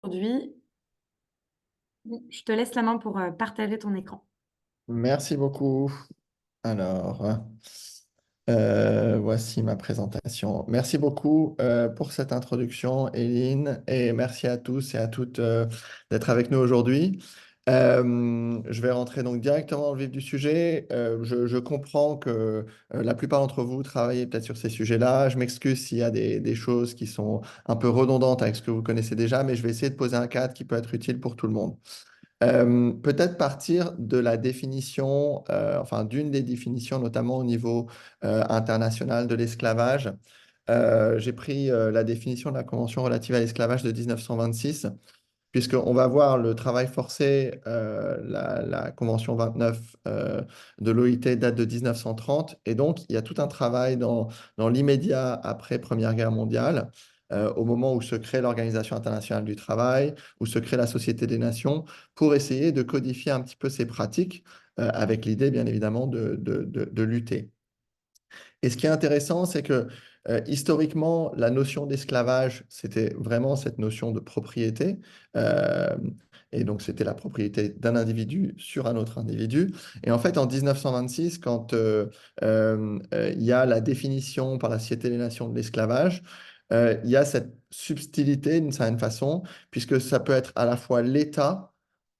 Aujourd'hui, je te laisse la main pour partager ton écran. Merci beaucoup. Alors, voici ma présentation. Merci beaucoup pour cette introduction, Eline, et merci à tous et à toutes d'être avec nous aujourd'hui. Je vais rentrer donc directement dans le vif du sujet. Je comprends que la plupart d'entre vous travaillez peut-être sur ces sujets-là. Je m'excuse s'il y a des choses qui sont un peu redondantes avec ce que vous connaissez déjà, mais je vais essayer de poser un cadre qui peut être utile pour tout le monde. Peut-être partir de la définition, enfin d'une des définitions, notamment au niveau international de l'esclavage. J'ai pris la définition de la Convention relative à l'esclavage de 1926, puisqu'on va voir le travail forcé, la Convention 29 de l'OIT date de 1930, et donc il y a tout un travail dans l'immédiat après Première Guerre mondiale, au moment où se crée l'Organisation internationale du travail, où se crée la Société des Nations, pour essayer de codifier un petit peu ces pratiques, avec l'idée bien évidemment de lutter. Et ce qui est intéressant, c'est que historiquement, la notion d'esclavage, c'était vraiment cette notion de propriété. Euh, et donc, c'était la propriété d'un individu sur un autre individu. Et en fait, en 1926, quand il y a la définition par la Société des Nations de l'esclavage, il y a cette subtilité d'une certaine façon, puisque ça peut être à la fois l'état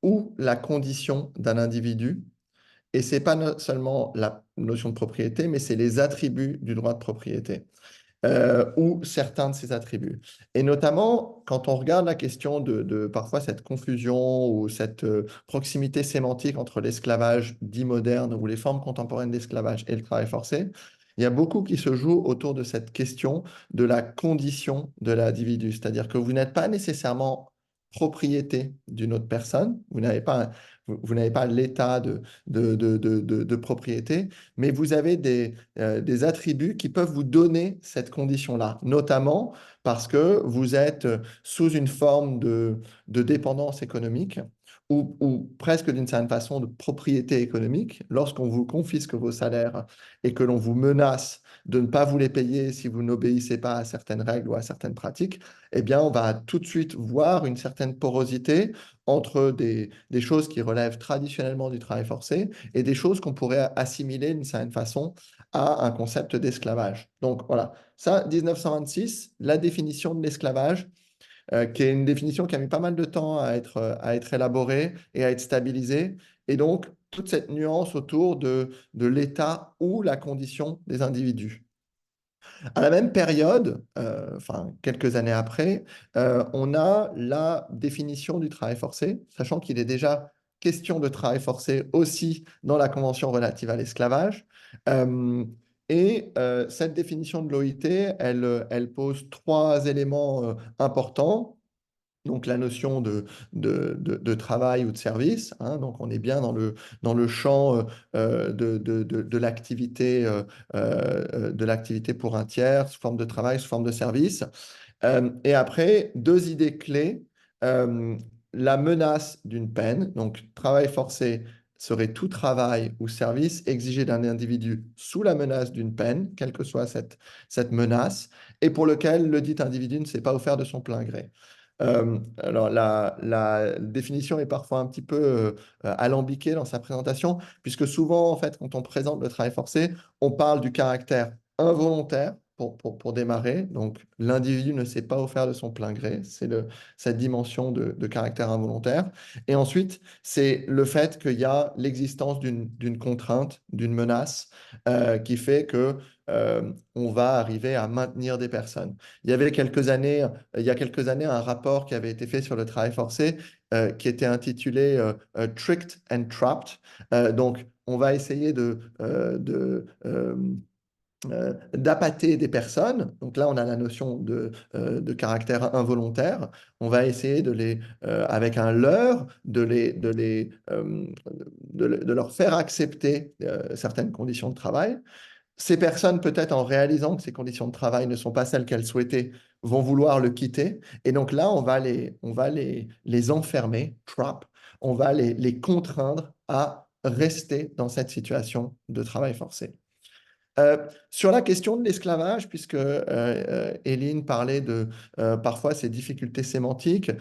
ou la condition d'un individu. Et c'est pas seulement la notion de propriété, mais c'est les attributs du droit de propriété, ou certains de ces attributs. Et notamment, quand on regarde la question de parfois cette confusion ou cette proximité sémantique entre l'esclavage dit moderne ou les formes contemporaines d'esclavage et le travail forcé, il y a beaucoup qui se joue autour de cette question de la condition de l'individu. C'est-à-dire que vous n'êtes pas nécessairement propriété d'une autre personne, vous n'avez pas l'état de propriété, mais vous avez des attributs qui peuvent vous donner cette condition-là, notamment parce que vous êtes sous une forme de dépendance économique ou presque d'une certaine façon de propriété économique. Lorsqu'on vous confisque vos salaires et que l'on vous menace de ne pas vous les payer si vous n'obéissez pas à certaines règles ou à certaines pratiques, eh bien, on va tout de suite voir une certaine porosité entre des choses qui relèvent traditionnellement du travail forcé et des choses qu'on pourrait assimiler d'une certaine façon à un concept d'esclavage. Donc voilà, ça, 1926, la définition de l'esclavage, qui est une définition qui a mis pas mal de temps à être élaborée et à être stabilisée. Et donc, toute cette nuance autour de l'état ou la condition des individus. À la même période, enfin quelques années après, on a la définition du travail forcé, sachant qu'il est déjà question de travail forcé aussi dans la Convention relative à l'esclavage. Euh, Cette définition de l'OIT, elle pose trois éléments importants. Donc la notion de travail ou de service, hein, donc on est bien dans le champ de l'activité pour un tiers, sous forme de travail, sous forme de service. Et après, deux idées clés. Euh, la menace d'une peine, donc travail forcé serait tout travail ou service exigé d'un individu sous la menace d'une peine, quelle que soit cette menace, et pour lequel le dit individu ne s'est pas offert de son plein gré. Alors, la définition est parfois un petit peu alambiquée dans sa présentation, puisque souvent, en fait, quand on présente le travail forcé, on parle du caractère involontaire pour démarrer. Donc, l'individu ne s'est pas offert de son plein gré. C'est cette dimension de caractère involontaire. Et ensuite, c'est le fait qu'il y a l'existence d'une contrainte, d'une menace, qui fait que on va arriver à maintenir des personnes. Il y a quelques années, un rapport qui avait été fait sur le travail forcé, qui était intitulé Tricked and Trapped. Donc, on va essayer d'appâter des personnes. Donc là, on a la notion de caractère involontaire. On va essayer avec un leurre, de leur faire accepter certaines conditions de travail. Ces personnes, peut-être en réalisant que ces conditions de travail ne sont pas celles qu'elles souhaitaient, vont vouloir le quitter. Et donc là, on va les enfermer, trap, on va les contraindre à rester dans cette situation de travail forcé. Euh, Sur la question de l'esclavage, puisque Hélène parlait de parfois ces difficultés sémantiques,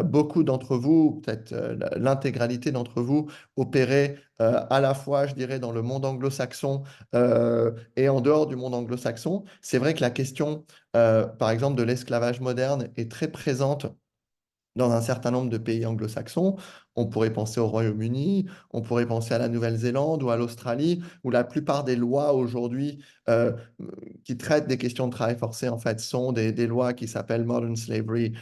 beaucoup d'entre vous, peut-être l'intégralité d'entre vous, opéraient à la fois, je dirais, dans le monde anglo-saxon et en dehors du monde anglo-saxon. C'est vrai que la question, par exemple, de l'esclavage moderne est très présente dans un certain nombre de pays anglo-saxons. On pourrait penser au Royaume-Uni, on pourrait penser à la Nouvelle-Zélande ou à l'Australie, où la plupart des lois aujourd'hui qui traitent des questions de travail forcé, en fait, sont des lois qui s'appellent Modern Slavery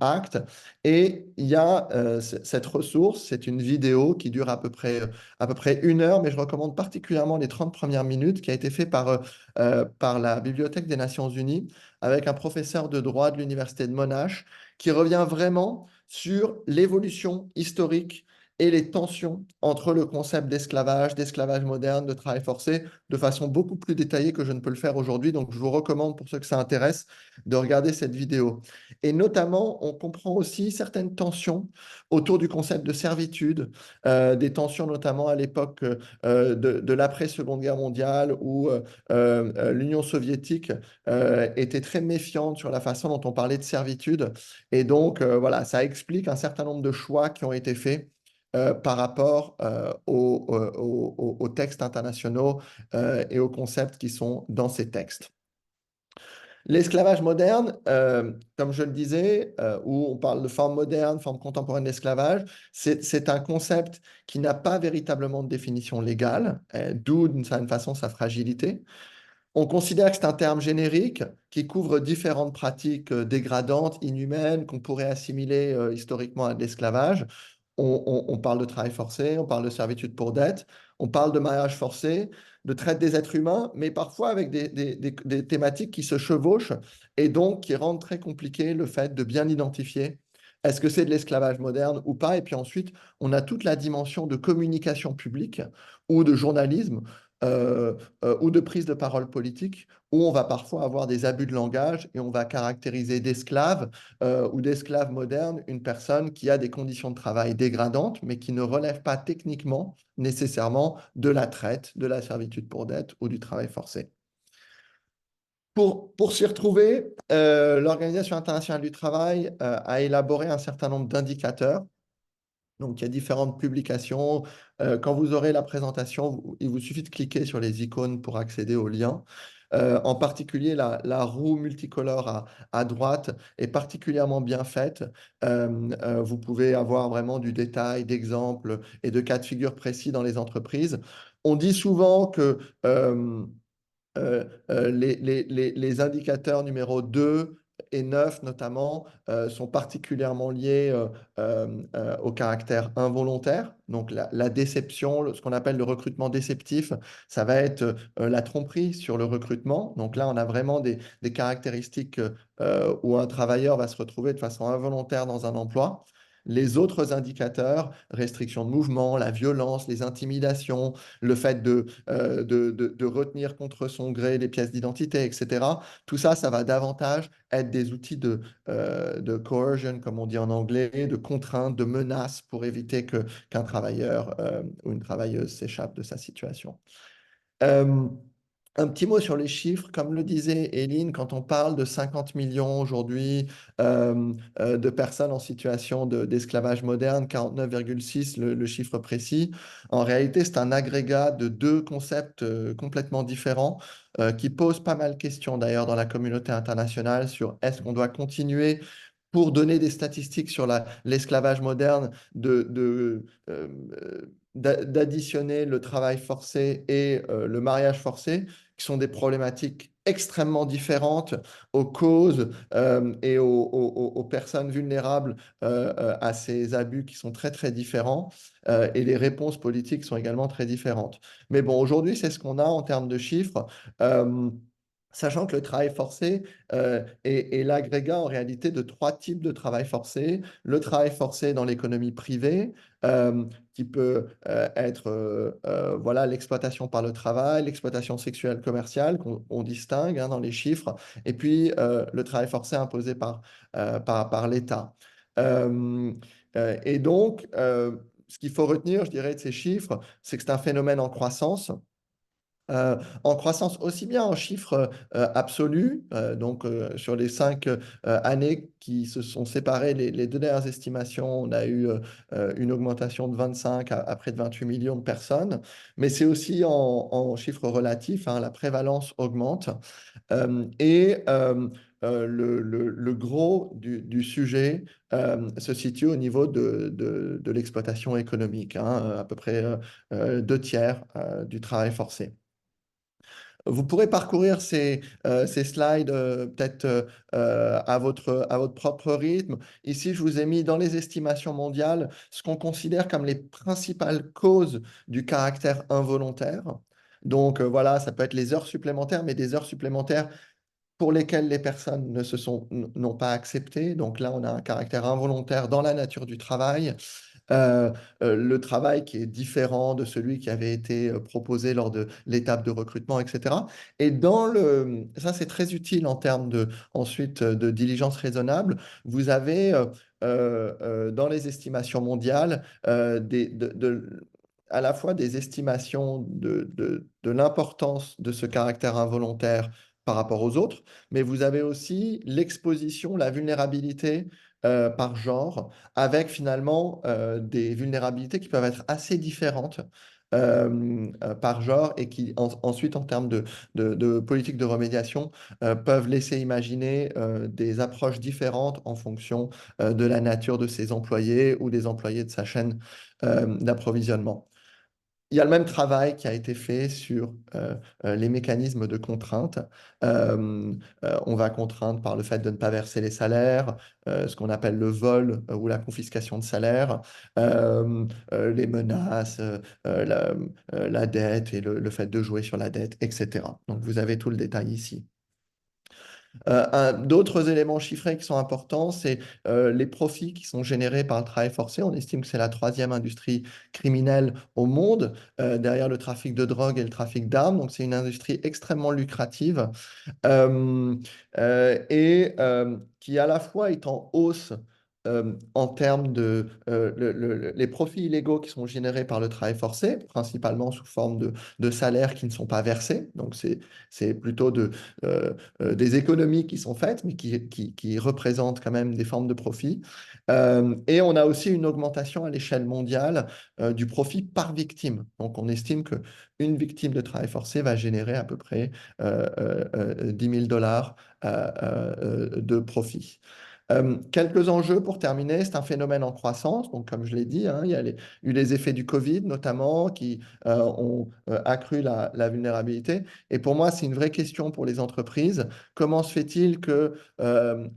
Act. Et il y a cette ressource, c'est une vidéo qui dure à peu près 1 heure, mais je recommande particulièrement les 30 premières minutes, qui a été fait par la Bibliothèque des Nations Unies avec un professeur de droit de l'Université de Monash qui revient vraiment sur l'évolution historique et les tensions entre le concept d'esclavage, d'esclavage moderne, de travail forcé, de façon beaucoup plus détaillée que je ne peux le faire aujourd'hui. Donc, je vous recommande, pour ceux que ça intéresse, de regarder cette vidéo. Et notamment, on comprend aussi certaines tensions autour du concept de servitude, des tensions notamment à l'époque de l'après-Seconde Guerre mondiale où l'Union soviétique était très méfiante sur la façon dont on parlait de servitude. Et donc, voilà, ça explique un certain nombre de choix qui ont été faits par rapport aux textes internationaux et aux concepts qui sont dans ces textes. L'esclavage moderne, comme je le disais, où on parle de forme moderne, forme contemporaine d'esclavage, c'est un concept qui n'a pas véritablement de définition légale, d'où d'une certaine façon sa fragilité. On considère que c'est un terme générique qui couvre différentes pratiques dégradantes, inhumaines, qu'on pourrait assimiler historiquement à de l'esclavage. On parle de travail forcé, on parle de servitude pour dette, on parle de mariage forcé, de traite des êtres humains, mais parfois avec des thématiques qui se chevauchent et donc qui rendent très compliqué le fait de bien identifier est-ce que c'est de l'esclavage moderne ou pas. Et puis ensuite, on a toute la dimension de communication publique ou de journalisme ou de prise de parole politique, où on va parfois avoir des abus de langage et on va caractériser d'esclave ou d'esclave moderne une personne qui a des conditions de travail dégradantes, mais qui ne relève pas techniquement nécessairement de la traite, de la servitude pour dette ou du travail forcé. Pour s'y retrouver, l'Organisation internationale du travail a élaboré un certain nombre d'indicateurs. Donc, il y a différentes publications. Quand vous aurez la présentation, il vous suffit de cliquer sur les icônes pour accéder au lien. En particulier, la roue multicolore à droite est particulièrement bien faite. Vous pouvez avoir vraiment du détail, d'exemples et de cas de figure précis dans les entreprises. On dit souvent que les indicateurs numéro 2 et 9 notamment sont particulièrement liés au caractère involontaire. Donc la déception, ce qu'on appelle le recrutement déceptif, ça va être la tromperie sur le recrutement. Donc là, on a vraiment des caractéristiques où un travailleur va se retrouver de façon involontaire dans un emploi. Les autres indicateurs, restriction de mouvement, la violence, les intimidations, le fait de retenir contre son gré les pièces d'identité, etc. Tout ça, ça va davantage être des outils de coercion, comme on dit en anglais, de contrainte, de menace pour éviter qu'un travailleur ou une travailleuse s'échappe de sa situation. Euh, un petit mot sur les chiffres. Comme le disait Hélène, quand on parle de 50 millions aujourd'hui de personnes en situation d'esclavage moderne, 49,6 le chiffre précis, en réalité, c'est un agrégat de deux concepts complètement différents qui posent pas mal de questions d'ailleurs dans la communauté internationale sur est-ce qu'on doit continuer pour donner des statistiques sur l'esclavage moderne, d'additionner le travail forcé et le mariage forcé, qui sont des problématiques extrêmement différentes aux causes et aux personnes vulnérables à ces abus qui sont très, très différents. Et les réponses politiques sont également très différentes. Mais bon, aujourd'hui, c'est ce qu'on a en termes de chiffres. Sachant que le travail forcé est l'agrégat en réalité de trois types de travail forcé. Le travail forcé dans l'économie privée, qui peut être voilà, l'exploitation par le travail, l'exploitation sexuelle commerciale qu'on distingue dans les chiffres, et puis le travail forcé imposé par l'État. Euh, et donc, ce qu'il faut retenir, je dirais, de ces chiffres, c'est que c'est un phénomène en croissance En croissance aussi bien en chiffres absolus, donc sur les 5 années qui se sont séparées, les deux dernières estimations, on a eu une augmentation de 25 à près de 28 millions de personnes, mais c'est aussi en chiffres relatifs, hein, la prévalence augmente. Le gros du sujet se situe au niveau de l'exploitation économique, hein, à peu près 2 tiers du travail forcé. Vous pourrez parcourir ces slides peut-être à votre propre rythme. Ici, je vous ai mis dans les estimations mondiales ce qu'on considère comme les principales causes du caractère involontaire. Donc voilà, ça peut être les heures supplémentaires, mais des heures supplémentaires pour lesquelles les personnes n'ont pas accepté. Donc là, on a un caractère involontaire dans la nature du travail. Euh, le travail qui est différent de celui qui avait été proposé lors de l'étape de recrutement, etc. Et ça, c'est très utile en termes ensuite de diligence raisonnable. Vous avez dans les estimations mondiales à la fois des estimations de l'importance de ce caractère involontaire par rapport aux autres, mais vous avez aussi l'exposition, la vulnérabilité par genre, avec finalement des vulnérabilités qui peuvent être assez différentes par genre et qui ensuite, en termes de politique de remédiation, peuvent laisser imaginer des approches différentes en fonction de la nature de ses employés ou des employés de sa chaîne d'approvisionnement. Il y a le même travail qui a été fait sur les mécanismes de contrainte. On va contraindre par le fait de ne pas verser les salaires, ce qu'on appelle le vol ou la confiscation de salaire, les menaces, la dette et le fait de jouer sur la dette, etc. Donc vous avez tout le détail ici. D'autres éléments chiffrés qui sont importants, c'est les profits qui sont générés par le travail forcé. On estime que c'est la troisième industrie criminelle au monde, derrière le trafic de drogue et le trafic d'armes. Donc c'est une industrie extrêmement lucrative qui à la fois est en hausse en termes les profits illégaux qui sont générés par le travail forcé, principalement sous forme de salaires qui ne sont pas versés. Donc c'est plutôt des économies qui sont faites, mais qui représentent quand même des formes de profit. Et on a aussi une augmentation à l'échelle mondiale du profit par victime. Donc on estime qu'une victime de travail forcé va générer à peu près 10 000 dollars de profit. Quelques enjeux pour terminer, c'est un phénomène en croissance. Donc, comme je l'ai dit, hein, il y a eu les effets du Covid notamment qui ont accru la vulnérabilité. Et pour moi, c'est une vraie question pour les entreprises. Comment se fait-il que,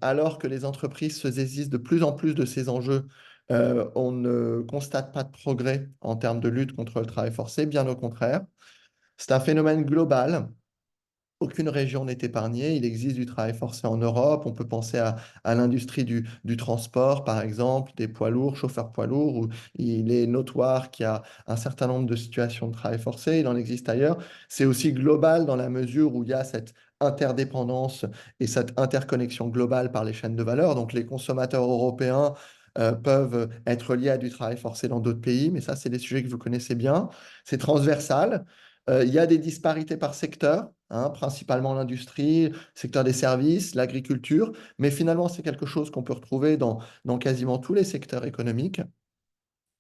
alors que les entreprises se saisissent de plus en plus de ces enjeux, on ne constate pas de progrès en termes de lutte contre le travail forcé? Bien au contraire. C'est un phénomène global. Aucune région n'est épargnée. Il existe du travail forcé en Europe. On peut penser à l'industrie du transport, par exemple, des poids lourds, chauffeurs poids lourds, où il est notoire qu'il y a un certain nombre de situations de travail forcé. Il en existe ailleurs. C'est aussi global dans la mesure où il y a cette interdépendance et cette interconnexion globale par les chaînes de valeur. Donc, les consommateurs européens peuvent être liés à du travail forcé dans d'autres pays, mais ça, c'est des sujets que vous connaissez bien. C'est transversal. Il y a des disparités par secteur, hein, principalement l'industrie, le secteur des services, l'agriculture, mais finalement, c'est quelque chose qu'on peut retrouver dans quasiment tous les secteurs économiques.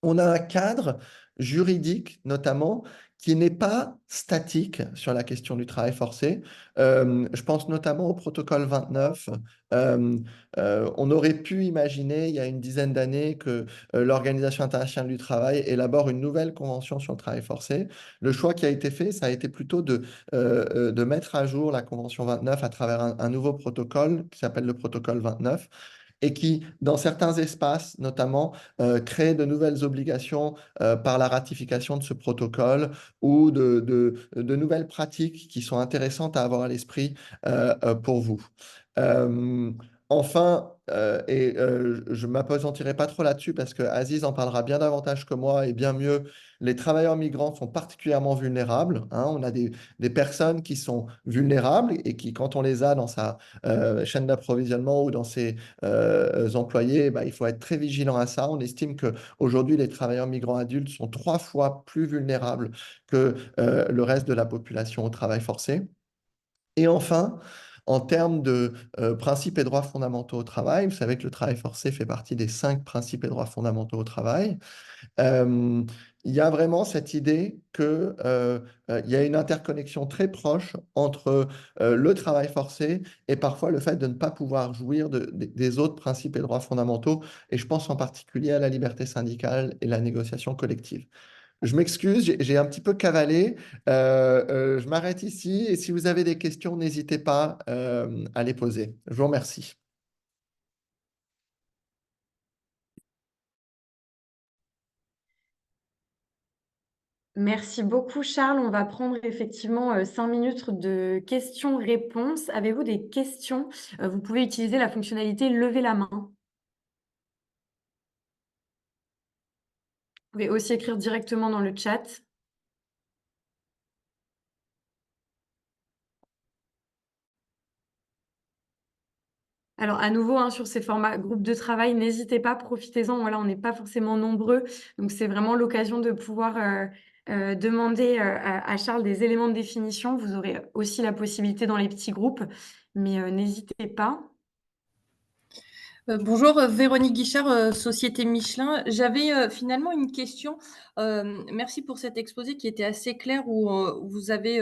On a un cadre juridique, notamment, qui n'est pas statique sur la question du travail forcé. Je pense notamment au protocole 29. Euh, on aurait pu imaginer, il y a une dizaine d'années, que l'Organisation internationale du travail élabore une nouvelle convention sur le travail forcé. Le choix qui a été fait, ça a été plutôt de mettre à jour la convention 29 à travers un nouveau protocole qui s'appelle le protocole 29 et qui, dans certains espaces, notamment, crée de nouvelles obligations par la ratification de ce protocole ou de nouvelles pratiques qui sont intéressantes à avoir à l'esprit pour vous. Euh, Enfin, je ne m'appesantirai pas trop là-dessus parce que Aziz en parlera bien davantage que moi et bien mieux. Les travailleurs migrants sont particulièrement vulnérables, hein. On a des personnes qui sont vulnérables et qui, quand on les a dans sa chaîne d'approvisionnement ou dans ses employés, bah, il faut être très vigilant à ça. On estime qu'aujourd'hui, les travailleurs migrants adultes sont 3 fois plus vulnérables que le reste de la population au travail forcé. Et enfin, en termes de principes et droits fondamentaux au travail, vous savez que le travail forcé fait partie des 5 principes et droits fondamentaux au travail. Euh, il y a vraiment cette idée qu'il y a une interconnexion très proche entre le travail forcé et parfois le fait de ne pas pouvoir jouir des autres principes et droits fondamentaux. Et je pense en particulier à la liberté syndicale et la négociation collective. Je m'excuse, j'ai un petit peu cavalé. Je m'arrête ici et si vous avez des questions, n'hésitez pas à les poser. Je vous remercie. Merci beaucoup, Charles. On va prendre effectivement 5 minutes de questions-réponses. Avez-vous des questions? Vous pouvez utiliser la fonctionnalité lever la main. Vous pouvez aussi écrire directement dans le chat. Alors, à nouveau, hein, sur ces formats groupe de travail, n'hésitez pas, profitez-en. Voilà, on n'est pas forcément nombreux. Donc, c'est vraiment l'occasion de pouvoir demander à Charles des éléments de définition. Vous aurez aussi la possibilité dans les petits groupes, mais n'hésitez pas. Bonjour, Véronique Guichard, Société Michelin. J'avais finalement une question. Merci pour cet exposé qui était assez clair où vous avez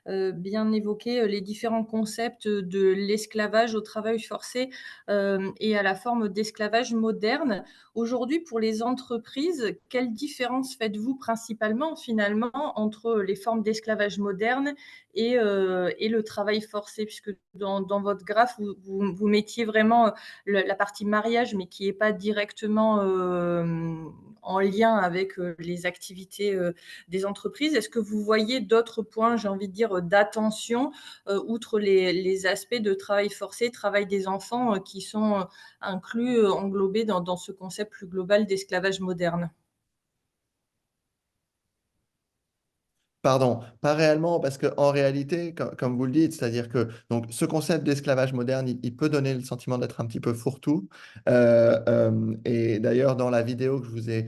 bien évoqué les différents concepts de l'esclavage au travail forcé et à la forme d'esclavage moderne. Aujourd'hui, pour les entreprises, quelle différence faites-vous principalement finalement entre les formes d'esclavage moderne et le travail forcé? Puisque dans votre graphe, vous mettiez vraiment la partie mariage, mais qui n'est pas directement en lien avec les activités des entreprises. Est-ce que vous voyez d'autres points, j'ai envie de dire, d'attention, outre les aspects de travail forcé, travail des enfants, qui sont inclus, englobés dans ce concept plus global d'esclavage moderne? Pardon, pas réellement, parce qu'en réalité, comme vous le dites, c'est-à-dire que donc, ce concept d'esclavage moderne, il peut donner le sentiment d'être un petit peu fourre-tout. Et d'ailleurs, dans la vidéo que je vous ai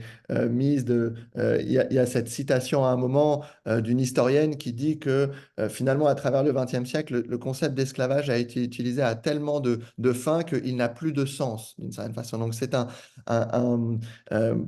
mise, il y a cette citation à un moment d'une historienne qui dit que finalement, à travers le XXe siècle, le concept d'esclavage a été utilisé à tellement de fins qu'il n'a plus de sens, d'une certaine façon. Donc, c'est un,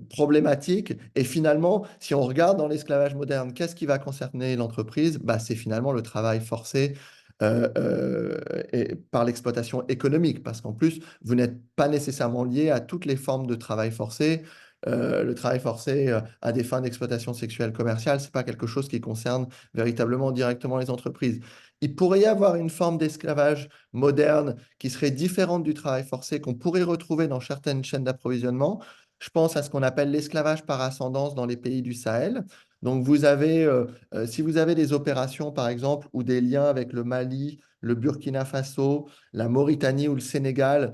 problématique. Et finalement, si on regarde dans l'esclavage moderne, qu'est-ce qui va concerner l'entreprise? Bah, c'est finalement le travail forcé et par l'exploitation économique, parce qu'en plus, vous n'êtes pas nécessairement lié à toutes les formes de travail forcé. Le travail forcé à des fins d'exploitation sexuelle commerciale, c'est pas quelque chose qui concerne véritablement directement les entreprises. Il pourrait y avoir une forme d'esclavage moderne qui serait différente du travail forcé qu'on pourrait retrouver dans certaines chaînes d'approvisionnement. Je pense à ce qu'on appelle l'esclavage par ascendance dans les pays du Sahel. Donc, si vous avez des opérations, par exemple, ou des liens avec le Mali, le Burkina Faso, la Mauritanie ou le Sénégal,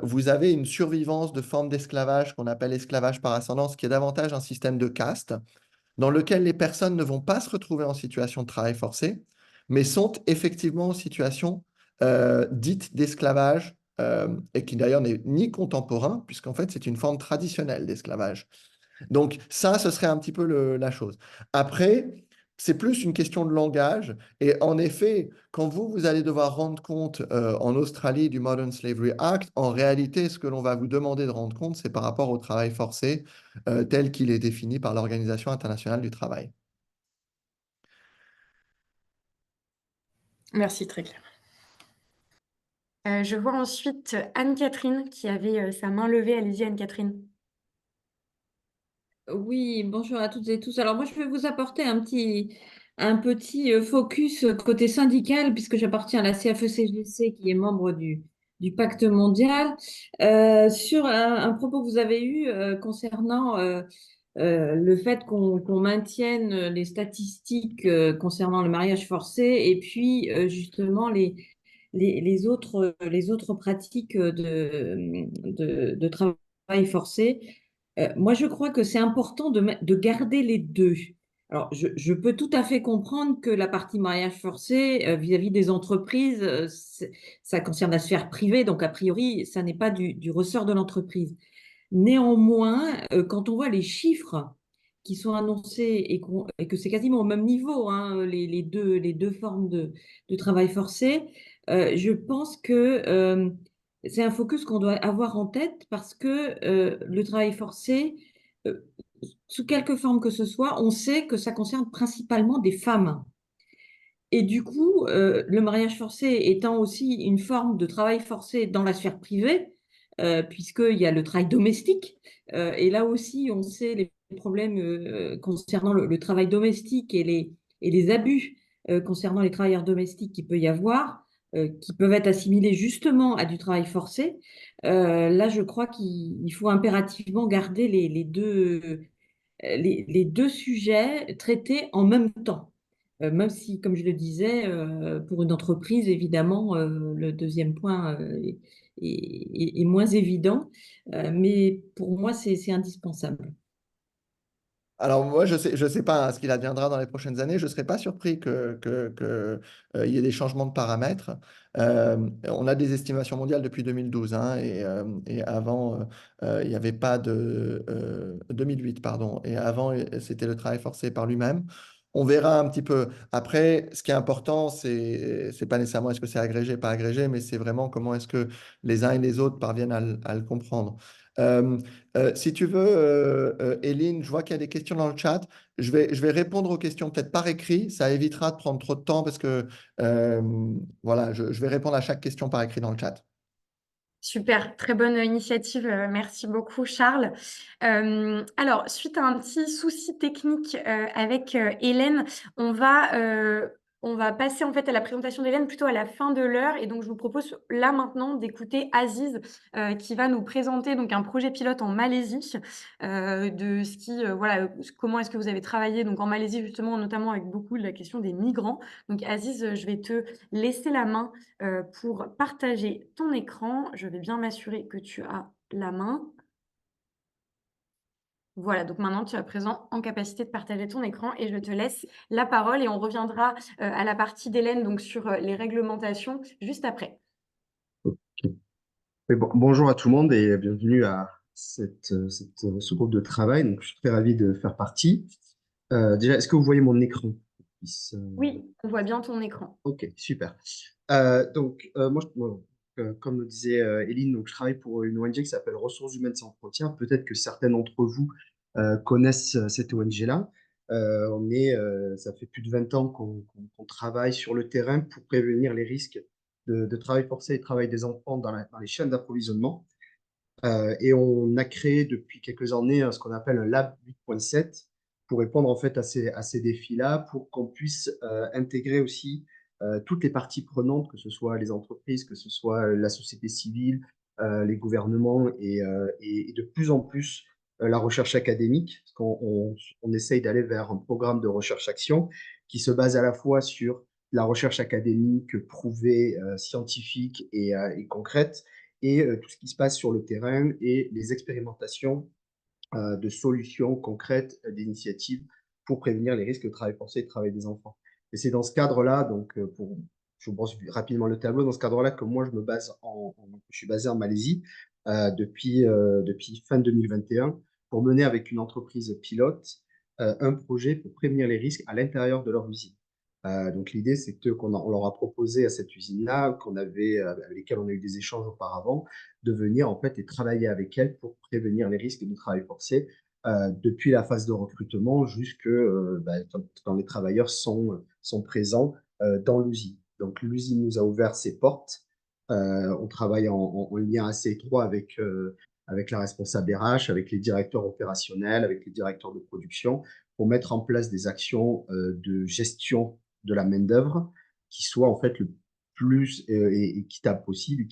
vous avez une survivance de formes d'esclavage qu'on appelle esclavage par ascendance, qui est davantage un système de caste dans lequel les personnes ne vont pas se retrouver en situation de travail forcé, mais sont effectivement en situation dite d'esclavage, et qui d'ailleurs n'est ni contemporain, puisqu'en fait c'est une forme traditionnelle d'esclavage. Donc ça, ce serait un petit peu la chose. Après, c'est plus une question de langage. Et en effet, quand vous allez devoir rendre compte en Australie du Modern Slavery Act, en réalité, ce que l'on va vous demander de rendre compte, c'est par rapport au travail forcé tel qu'il est défini par l'Organisation internationale du travail. Merci, très clair. Je vois ensuite Anne-Catherine qui avait sa main levée. Allez-y, Anne-Catherine. Oui, bonjour à toutes et tous. Alors moi, je vais vous apporter un petit focus côté syndical, puisque j'appartiens à la CFE-CGC, qui est membre du Pacte mondial, sur un propos que vous avez eu concernant le fait qu'on maintienne les statistiques concernant le mariage forcé et puis justement les autres pratiques de travail forcé. Moi, je crois que c'est important de garder les deux. Alors, je peux tout à fait comprendre que la partie mariage forcé vis-à-vis des entreprises, ça concerne la sphère privée, donc a priori, ça n'est pas du ressort de l'entreprise. Néanmoins, quand on voit les chiffres qui sont annoncés et que c'est quasiment au même niveau, hein, les deux formes de travail forcé, je pense que c'est un focus qu'on doit avoir en tête parce que le travail forcé, euh, sous quelque forme que ce soit, on sait que ça concerne principalement des femmes. Et du coup, le mariage forcé étant aussi une forme de travail forcé dans la sphère privée, puisqu'il y a le travail domestique, et là aussi, on sait les problèmes concernant le travail domestique et les abus concernant les travailleurs domestiques qu'il peut y avoir, qui peuvent être assimilés justement à du travail forcé. Là, je crois qu'il faut impérativement garder les deux sujets traités en même temps. Même si, comme je le disais, pour une entreprise, évidemment, le deuxième point est moins évident, mais pour moi, c'est indispensable. Alors moi, je sais pas hein, ce qu'il adviendra dans les prochaines années. Je ne serais pas surpris il y ait des changements de paramètres. On a des estimations mondiales depuis 2012 hein, et avant, il n'y avait pas de 2008, pardon. Et avant, c'était le travail forcé par lui-même. On verra un petit peu. Après, ce qui est important, c'est pas nécessairement est-ce que c'est agrégé, pas agrégé, mais c'est vraiment comment est-ce que les uns et les autres parviennent à le comprendre. Euh, si tu veux, Éline, je vois qu'il y a des questions dans le chat. Je vais répondre aux questions peut-être par écrit. Ça évitera de prendre trop de temps parce que euh, voilà, je vais répondre à chaque question par écrit dans le chat. Super, très bonne initiative. Merci beaucoup, Charles. Alors, suite à un petit souci technique avec Hélène, on va, euh, on va passer en fait à la présentation d'Hélène plutôt à la fin de l'heure. Et donc, je vous propose là maintenant d'écouter Aziz qui va nous présenter donc un projet pilote en Malaisie de ce qui, voilà, comment est-ce que vous avez travaillé donc en Malaisie justement, notamment avec beaucoup de la question des migrants. Donc, Aziz, je vais te laisser la main pour partager ton écran. Je vais bien m'assurer que tu as la main. Voilà, donc maintenant tu es à présent en capacité de partager ton écran et je te laisse la parole et on reviendra à la partie d'Hélène donc sur les réglementations juste après. Oui, bonjour à tout le monde et bienvenue à ce groupe de travail. Donc, je suis très ravi de faire partie. Déjà, est-ce que vous voyez mon écran? Oui, on voit bien ton écran. Ok, super. Comme le disait Eline, donc, je travaille pour une ONG qui s'appelle Ressources Humaines Sans Frontières. Peut-être que certains d'entre vous connaissent cette ONG-là. Ça fait plus de 20 ans qu'on travaille sur le terrain pour prévenir les risques de travail forcé et de travail des enfants dans les chaînes d'approvisionnement. Et on a créé depuis quelques années ce qu'on appelle un Lab 8.7 pour répondre en fait à ces défis-là, pour qu'on puisse intégrer aussi toutes les parties prenantes, que ce soit les entreprises, que ce soit la société civile, les gouvernements et de plus en plus la recherche académique, parce on essaye d'aller vers un programme de recherche-action qui se base à la fois sur la recherche académique prouvée, scientifique et concrète, et tout ce qui se passe sur le terrain et les expérimentations de solutions concrètes, d'initiatives pour prévenir les risques de travail forcé et de travail des enfants. Et c'est dans ce cadre-là, je vous brosse rapidement le tableau, dans ce cadre-là que moi je suis basé en Malaisie depuis fin 2021 pour mener avec une entreprise pilote un projet pour prévenir les risques à l'intérieur de leur usine. Donc l'idée, c'est on leur a proposé à cette usine-là, avec lesquelles on a eu des échanges auparavant, de venir en fait et travailler avec elles pour prévenir les risques de travail forcé depuis la phase de recrutement quand les travailleurs sont présents dans l'usine. Donc l'usine nous a ouvert ses portes. On travaille en lien assez étroit avec la responsable RH, avec les directeurs opérationnels, avec les directeurs de production, pour mettre en place des actions de gestion de la main-d'œuvre qui soient en fait le plus équitable possible et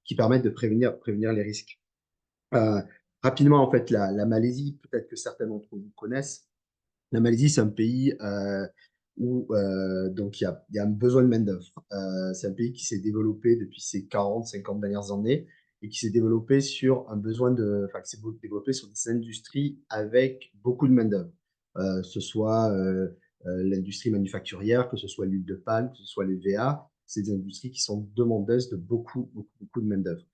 qui permettent de prévenir les risques. Rapidement, en fait, la Malaisie, peut-être que certains d'entre vous connaissent, la Malaisie, c'est un pays où donc il y a un besoin de main-d'œuvre. C'est un pays qui s'est développé depuis ces 40, 50 dernières années et qui s'est développé sur un besoin enfin, qui s'est développé sur des industries avec beaucoup de main-d'œuvre. Ce soit l'industrie manufacturière, que ce soit l'huile de palme, que ce soit les VA, c'est des industries qui sont demandeuses de beaucoup de main-d'œuvre.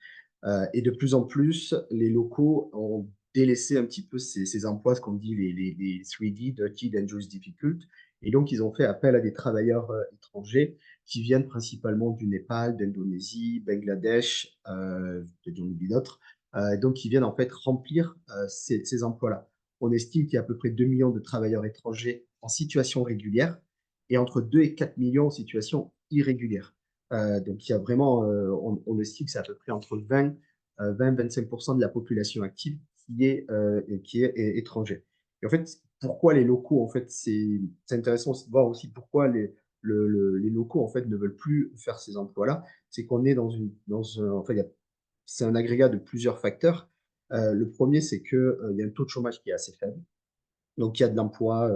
Et de plus en plus, les locaux ont délaissé un petit peu ces emplois, ce qu'on dit les 3D, Dirty, Dangerous, Difficult. Et donc, ils ont fait appel à des travailleurs étrangers qui viennent principalement du Népal, d'Indonésie, Bangladesh, j'en oublie d'autres. Donc, ils viennent en fait remplir ces emplois-là. On estime qu'il y a à peu près 2 millions de travailleurs étrangers en situation régulière et entre 2 et 4 millions en situation irrégulière. Donc, il y a vraiment, on estime que c'est à peu près entre 20-25% de la population active qui est étrangère. Et en fait, pourquoi les locaux, en fait, c'est intéressant de voir aussi pourquoi les locaux, en fait, ne veulent plus faire ces emplois-là. C'est qu'on est en fait, c'est un agrégat de plusieurs facteurs. Le premier, c'est qu'il y a un taux de chômage qui est assez faible. Donc, il y a de l'emploi,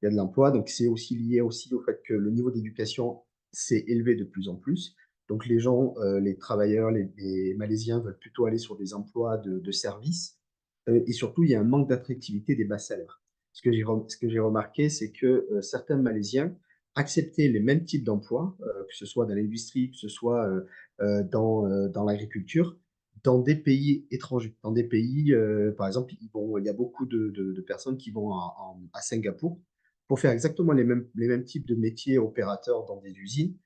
il y a de l'emploi. Donc, c'est aussi lié aussi au fait que le niveau d'éducation s'est élevé de plus en plus. Donc, les gens, les travailleurs, les Malaisiens veulent plutôt aller sur des emplois de services. Et surtout, il y a un manque d'attractivité des bas salaires. Ce que j'ai remarqué, c'est que certains Malaisiens acceptaient les mêmes types d'emplois, que ce soit dans l'industrie, que ce soit dans l'agriculture, dans des pays étrangers, dans des pays, par exemple, il y a beaucoup de personnes qui vont à Singapour pour faire exactement les mêmes types de métiers opérateurs dans des usines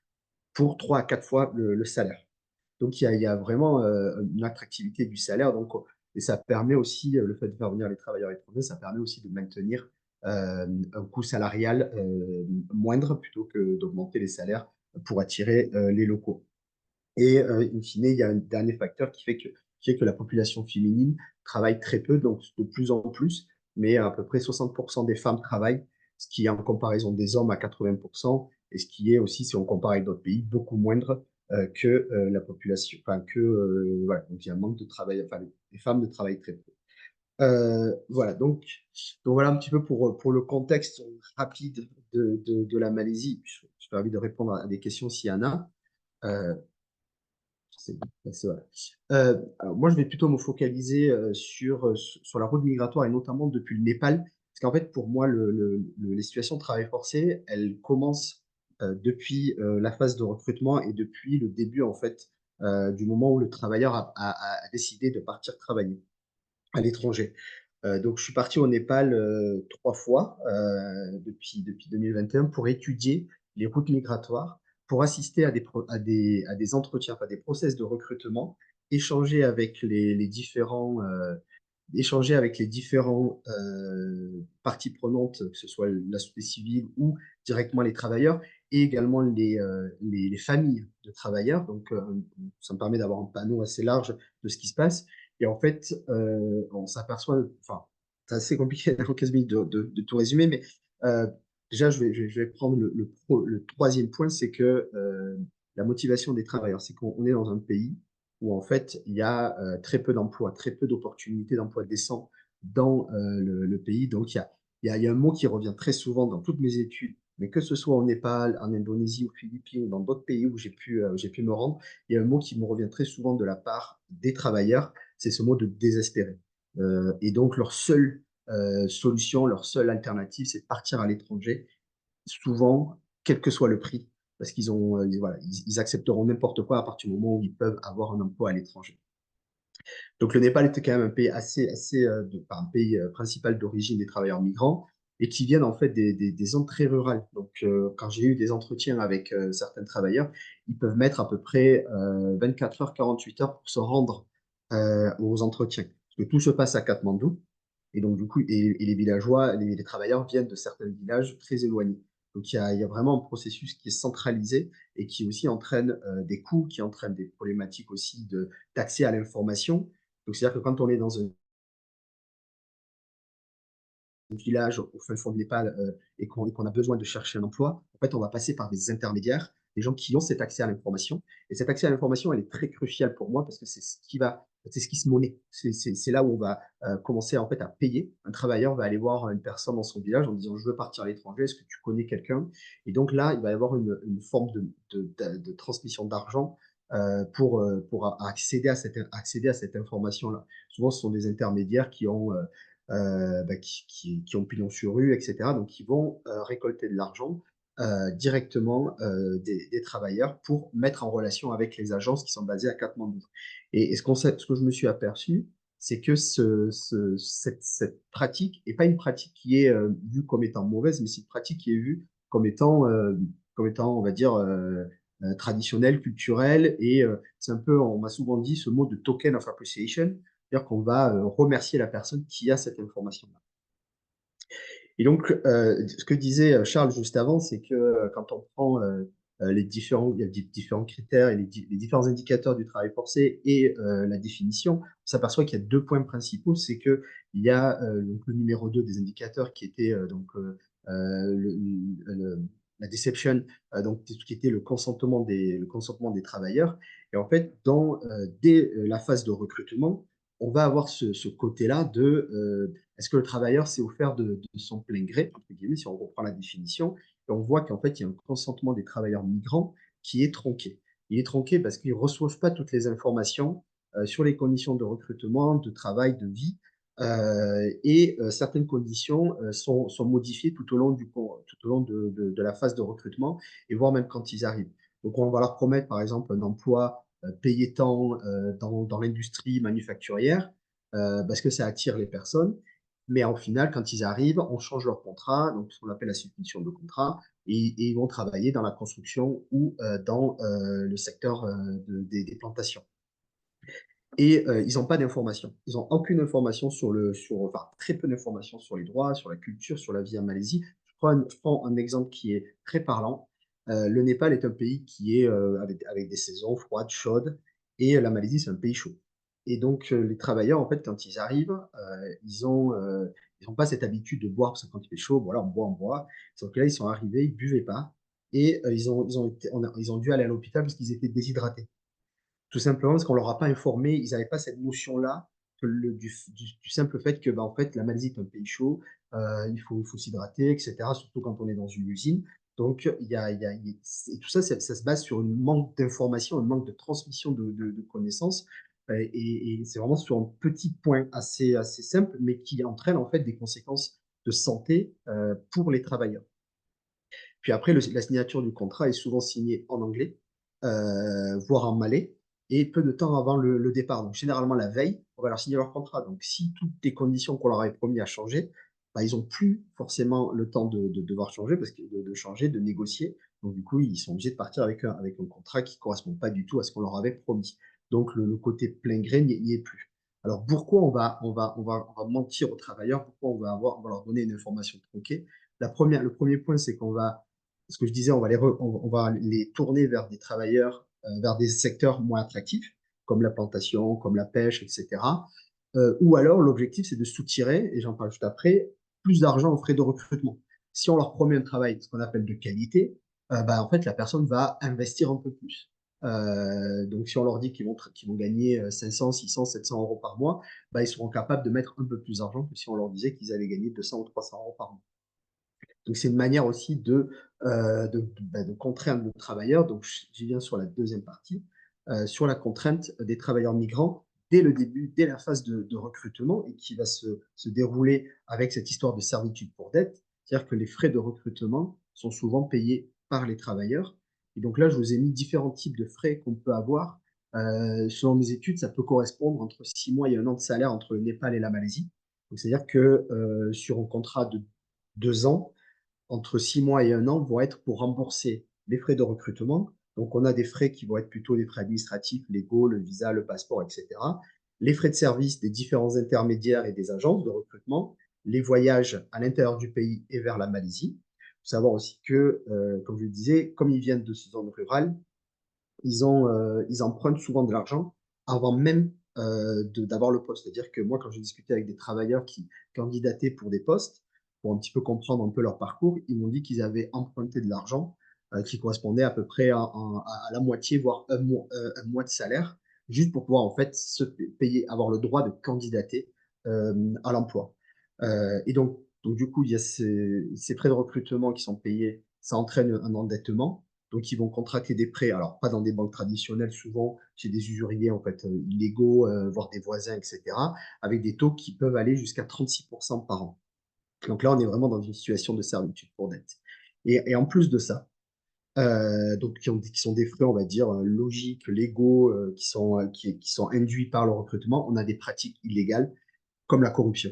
pour 3 à 4 fois le salaire. Donc, il y a vraiment une attractivité du salaire. Donc, et ça permet aussi, le fait de faire venir les travailleurs étrangers, ça permet aussi de maintenir un coût salarial moindre plutôt que d'augmenter les salaires pour attirer les locaux. Et in fine, il y a un dernier facteur qui fait que la population féminine travaille très peu, donc de plus en plus, mais à peu près 60% des femmes travaillent, ce qui est en comparaison des hommes à 80%, et ce qui est aussi, si on compare avec d'autres pays, beaucoup moindre que la population, enfin voilà, donc il y a un manque de travail, enfin les femmes ne travaillent très peu. Voilà, donc voilà un petit peu pour le contexte rapide de la Malaisie. Je suis ravi de répondre à des questions s'il y en a. Euh, c'est vrai. Alors moi, je vais plutôt me focaliser sur la route migratoire et notamment depuis le Népal. Parce qu'en fait, pour moi, les situations de travail forcé, elles commencent depuis la phase de recrutement et depuis le début, en fait, du moment où le travailleur a décidé de partir travailler à l'étranger. Donc, je suis parti au Népal 3 fois depuis 2021 pour étudier les routes migratoires, pour assister à des entretiens, enfin des process de recrutement, échanger avec les différents parties prenantes, que ce soit la société civile ou directement les travailleurs, et également les familles de travailleurs. Donc, ça me permet d'avoir un panneau assez large de ce qui se passe. Et en fait, on s'aperçoit, enfin, c'est assez compliqué en 15 minutes de tout résumer, mais déjà, je vais prendre le troisième point, c'est que la motivation des travailleurs, c'est qu'on est dans un pays où en fait, il y a très peu d'emplois, très peu d'opportunités d'emploi décents dans le pays. Donc, il y a un mot qui revient très souvent dans toutes mes études, mais que ce soit au Népal, en Indonésie, aux Philippines ou dans d'autres pays où j'ai pu me rendre, il y a un mot qui me revient très souvent de la part des travailleurs, c'est ce mot de désespérer. Et donc, leur seule solution, leur seule alternative, c'est de partir à l'étranger, souvent, quel que soit le prix, parce voilà, ils accepteront n'importe quoi à partir du moment où ils peuvent avoir un emploi à l'étranger. Donc, le Népal était quand même un pays un pays principal d'origine des travailleurs migrants et qui viennent en fait des zones très rurales. Donc, quand j'ai eu des entretiens avec certains travailleurs, ils peuvent mettre à peu près 24 heures, 48 heures pour se rendre aux entretiens. Parce que tout se passe à Katmandou. Et donc, du coup, et les villageois, les travailleurs viennent de certains villages très éloignés. Donc, il y a vraiment un processus qui est centralisé et qui aussi entraîne des coûts, qui entraîne des problématiques aussi d'accès à l'information. Donc, c'est-à-dire que quand on est dans un village au fin fond de Népal et qu'on a besoin de chercher un emploi, en fait, on va passer par des intermédiaires, des gens qui ont cet accès à l'information. Et cet accès à l'information, elle est très cruciale pour moi parce que c'est ce qui va c'est ce qui se monnaie. C'est là où on va commencer en fait à payer. Un travailleur va aller voir une personne dans son village en disant je veux partir à l'étranger, est-ce que tu connais quelqu'un? Et donc là, il va y avoir une forme de transmission d'argent pour accéder à cette information-là. Souvent, ce sont des intermédiaires qui ont qui ont pignon sur rue, etc. Donc, qui vont récolter de l'argent directement des travailleurs pour mettre en relation avec les agences qui sont basées à Katmandou. Et ce que je me suis aperçu, c'est que cette pratique n'est pas une pratique qui est vue comme étant mauvaise, mais c'est une pratique qui est vue comme étant, on va dire, traditionnelle, culturelle. Et c'est un peu, on m'a souvent dit ce mot de token of appreciation, c'est-à-dire qu'on va remercier la personne qui a cette information-là. Et donc, ce que disait Charles juste avant, c'est que quand on prend il y a différents critères et les différents indicateurs du travail forcé et la définition, on s'aperçoit qu'il y a 2 points principaux. C'est qu'il y a donc le numéro 2 des indicateurs qui était la deception, donc tout ce qui était le consentement des travailleurs. Et en fait, dès la phase de recrutement, on va avoir ce côté-là de est-ce que le travailleur s'est offert de son plein gré, entre guillemets, si on reprend la définition, et on voit qu'en fait, il y a un consentement des travailleurs migrants qui est tronqué. Il est tronqué parce qu'ils ne reçoivent pas toutes les informations sur les conditions de recrutement, de travail, de vie, et certaines conditions sont modifiées tout au long de la phase de recrutement, et voire même quand ils arrivent. Donc, on va leur promettre, par exemple, un emploi payé tant dans l'industrie manufacturière, parce que ça attire les personnes. Mais au final, quand ils arrivent, on change leur contrat, donc ce qu'on appelle la substitution de contrat, et ils vont travailler dans la construction ou dans le secteur des plantations. Et ils n'ont pas d'informations. Ils n'ont aucune information enfin très peu d'informations sur les droits, sur la culture, sur la vie en Malaisie. Je prends un exemple qui est très parlant. Le Népal est un pays qui est avec des saisons froides, chaudes, et la Malaisie, c'est un pays chaud. Et donc, les travailleurs, en fait, quand ils arrivent, ils ont pas cette habitude de boire, parce que quand il fait chaud, voilà, on boit. Sauf que là, ils sont arrivés, ils ne buvaient pas, et ils ont dû aller à l'hôpital parce qu'ils étaient déshydratés. Tout simplement parce qu'on leur a pas informé, ils n'avaient pas cette notion-là du simple fait que, bah, en fait, la Malaisie est un pays chaud, il faut s'hydrater, etc., surtout quand on est dans une usine. Donc, et tout ça, ça se base sur un manque d'information, un manque de transmission de connaissances. Et c'est vraiment sur un petit point assez simple, mais qui entraîne en fait des conséquences de santé pour les travailleurs. Puis après, la signature du contrat est souvent signée en anglais, voire en malais, et peu de temps avant le départ. Donc généralement la veille, on va leur signer leur contrat. Donc si toutes les conditions qu'on leur avait promis à changer, bah, ils n'ont plus forcément le temps de devoir changer, parce que de changer, de négocier. Donc du coup, ils sont obligés de partir avec un contrat qui ne correspond pas du tout à ce qu'on leur avait promis. Donc le côté plein gré n'y est plus. Alors pourquoi on va mentir aux travailleurs? Pourquoi on va leur donner une information tronquée? Le premier point, c'est qu'on va, ce que je disais, on va les tourner vers des travailleurs, vers des secteurs moins attractifs, comme la plantation, comme la pêche, etc. Ou alors, l'objectif, c'est de soutirer, et j'en parle juste après, plus d'argent aux frais de recrutement. Si on leur promet un travail, ce qu'on appelle de qualité, bah, en fait, la personne va investir un peu plus. Donc, si on leur dit qu'ils vont gagner 500, 600, 700 euros par mois, bah, ils seront capables de mettre un peu plus d'argent que si on leur disait qu'ils allaient gagner 200 ou 300 euros par mois. Donc, c'est une manière aussi de contraindre le travailleur. Donc, j'y viens sur la deuxième partie, sur la contrainte des travailleurs migrants dès le début, dès la phase de recrutement, et qui va se dérouler avec cette histoire de servitude pour dette. C'est-à-dire que les frais de recrutement sont souvent payés par les travailleurs. Et donc là, je vous ai mis différents types de frais qu'on peut avoir. Selon mes études, ça peut correspondre entre 6 mois et 1 an de salaire entre le Népal et la Malaisie. C'est-à-dire que sur un contrat de 2 ans, entre 6 mois et 1 an vont être pour rembourser les frais de recrutement. Donc, on a des frais qui vont être plutôt des frais administratifs, légaux, le visa, le passeport, etc. Les frais de service des différents intermédiaires et des agences de recrutement, les voyages à l'intérieur du pays et vers la Malaisie. Il faut savoir aussi que, comme je le disais, comme ils viennent de ces zones rurales, ils empruntent souvent de l'argent avant même d'avoir le poste. C'est-à-dire que moi, quand j'ai discuté avec des travailleurs qui candidataient pour des postes, pour un petit peu comprendre un peu leur parcours, ils m'ont dit qu'ils avaient emprunté de l'argent qui correspondait à peu près à la moitié, voire un mois de salaire. juste pour pouvoir en fait se payer, avoir le droit de candidater à l'emploi. Et donc, du coup, il y a ces frais de recrutement qui sont payés, ça entraîne un endettement. Donc, ils vont contracter des prêts, alors pas dans des banques traditionnelles, souvent chez des usuriers en fait illégaux, voire des voisins, etc., avec des taux qui peuvent aller jusqu'à 36% par an. Donc là, on est vraiment dans une situation de servitude pour dette. Et en plus de ça, donc qui sont des frais, on va dire, logiques, légaux, qui sont induits par le recrutement, on a des pratiques illégales comme la corruption.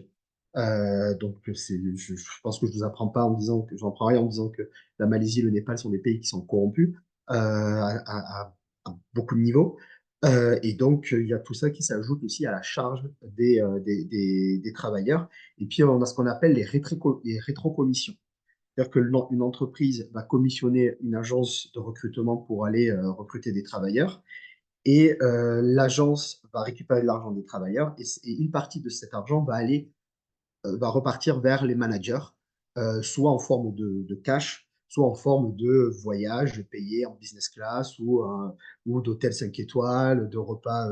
Donc, je pense que je ne vous apprends pas en disant que j'en prends rien en disant que la Malaisie et le Népal sont des pays qui sont corrompus à beaucoup de niveaux. Et donc, il y a tout ça qui s'ajoute aussi à la charge des travailleurs. Et puis, on a ce qu'on appelle les rétrocommissions. C'est-à-dire qu'une entreprise va commissionner une agence de recrutement pour aller recruter des travailleurs et l'agence va récupérer de l'argent des travailleurs et une partie de cet argent va repartir vers les managers, soit en forme de cash, soit en forme de voyage payé en business class ou d'hôtel 5 étoiles, de repas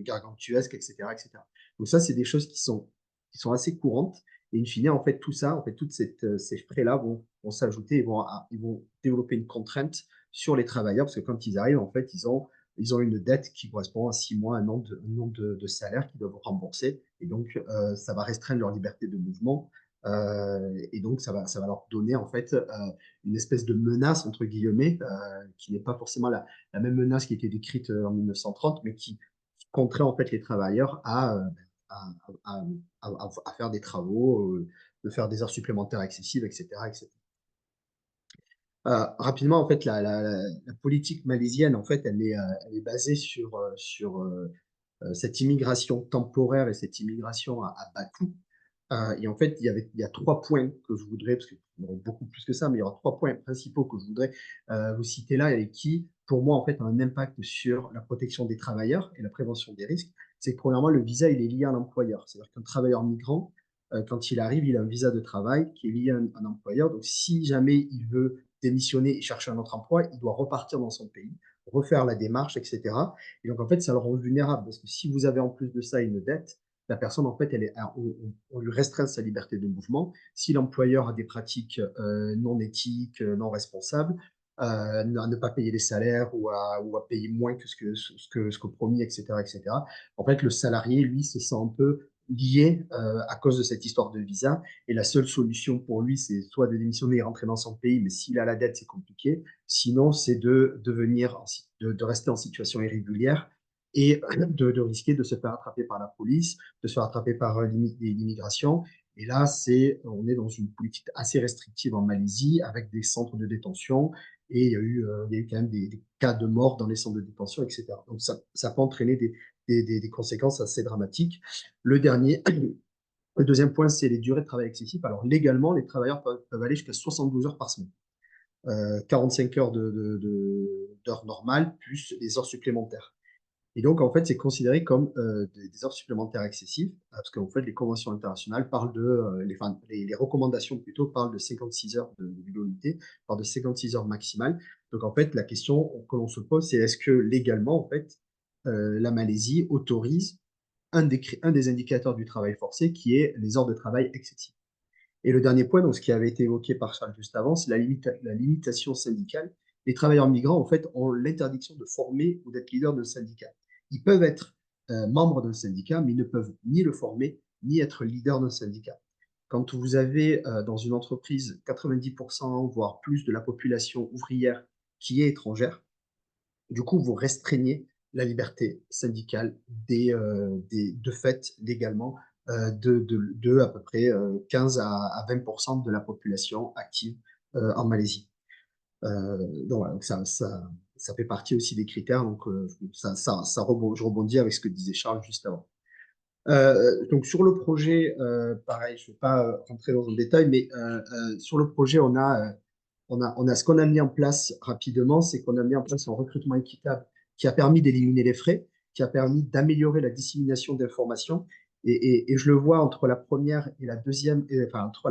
gargantuesques, etc., etc. Donc ça, c'est des choses qui sont assez courantes. Et in fine, en fait, tout ça, en fait, ces frais-là vont s'ajouter et ils vont développer une contrainte sur les travailleurs parce que quand ils arrivent, en fait, ils ont une dette qui correspond à 6 mois, un an de salaire qu'ils doivent rembourser. Et donc, ça va restreindre leur liberté de mouvement. Et donc, ça va leur donner en fait une espèce de menace, entre guillemets, qui n'est pas forcément la même menace qui était décrite en 1930, mais qui contraint en fait les travailleurs à, à, à faire des travaux, de faire des heures supplémentaires excessives, etc., etc. Rapidement, en fait, la politique malaisienne, en fait, elle est basée sur cette immigration temporaire et cette immigration à bas coût. Et en fait, il y a 3 points que je voudrais, parce qu'il y en aurait beaucoup plus que ça, mais il y aura 3 points principaux que je voudrais vous citer là et qui, pour moi, en fait, ont un impact sur la protection des travailleurs et la prévention des risques. C'est que, premièrement, le visa, il est lié à l'employeur. C'est-à-dire qu'un travailleur migrant, quand il arrive, il a un visa de travail qui est lié à un employeur. Donc, si jamais il veut démissionner et chercher un autre emploi, il doit repartir dans son pays, refaire la démarche, etc. Et donc, en fait, ça le rend vulnérable parce que si vous avez en plus de ça une dette, la personne, en fait, on lui restreint sa liberté de mouvement. Si l'employeur a des pratiques non éthiques, non responsables, à ne pas payer les salaires ou à payer moins que ce que promis, etc., etc., en fait, le salarié, lui, se sent un peu lié à cause de cette histoire de visa. Et la seule solution pour lui, c'est soit de démissionner et rentrer dans son pays, mais s'il a la dette, c'est compliqué. Sinon, c'est de rester en situation irrégulière et de risquer de se faire attraper par la police, de se faire attraper par l'immigration. Et là, on est dans une politique assez restrictive en Malaisie avec des centres de détention et il y a eu quand même des cas de mort dans les centres de détention, etc. Donc ça peut entraîner des conséquences assez dramatiques. Le deuxième point, c'est les durées de travail excessives. Alors légalement, les travailleurs peuvent aller jusqu'à 72 heures par semaine. 45 heures d'heures normales plus des heures supplémentaires. Et donc, en fait, c'est considéré comme des heures supplémentaires excessives, parce qu'en fait, les conventions internationales parlent les recommandations plutôt parlent de 56 heures de l'unité, parlent de 56 heures maximales. Donc, en fait, la question que l'on se pose, c'est est-ce que légalement, en fait, la Malaisie autorise un des indicateurs du travail forcé, qui est les heures de travail excessives. Et le dernier point, donc, ce qui avait été évoqué par Charles juste avant, c'est la limitation syndicale. Les travailleurs migrants, en fait, ont l'interdiction de former ou d'être leader d'un syndicat. Ils peuvent être membres d'un syndicat, mais ils ne peuvent ni le former, ni être leader d'un syndicat. Quand vous avez dans une entreprise 90%, voire plus de la population ouvrière qui est étrangère, du coup, vous restreignez la liberté syndicale de fait, légalement, de à peu près 15 à 20% de la population active en Malaisie. Donc, voilà, donc ça fait partie aussi des critères. Donc, je rebondis avec ce que disait Charles juste avant. Donc, sur le projet, pareil, je ne vais pas rentrer dans le détail, mais sur le projet, on a ce qu'on a mis en place rapidement, c'est qu'on a mis en place un recrutement équitable qui a permis d'éliminer les frais, qui a permis d'améliorer la dissémination d'informations. Et je le vois entre la première et la deuxième, enfin, entre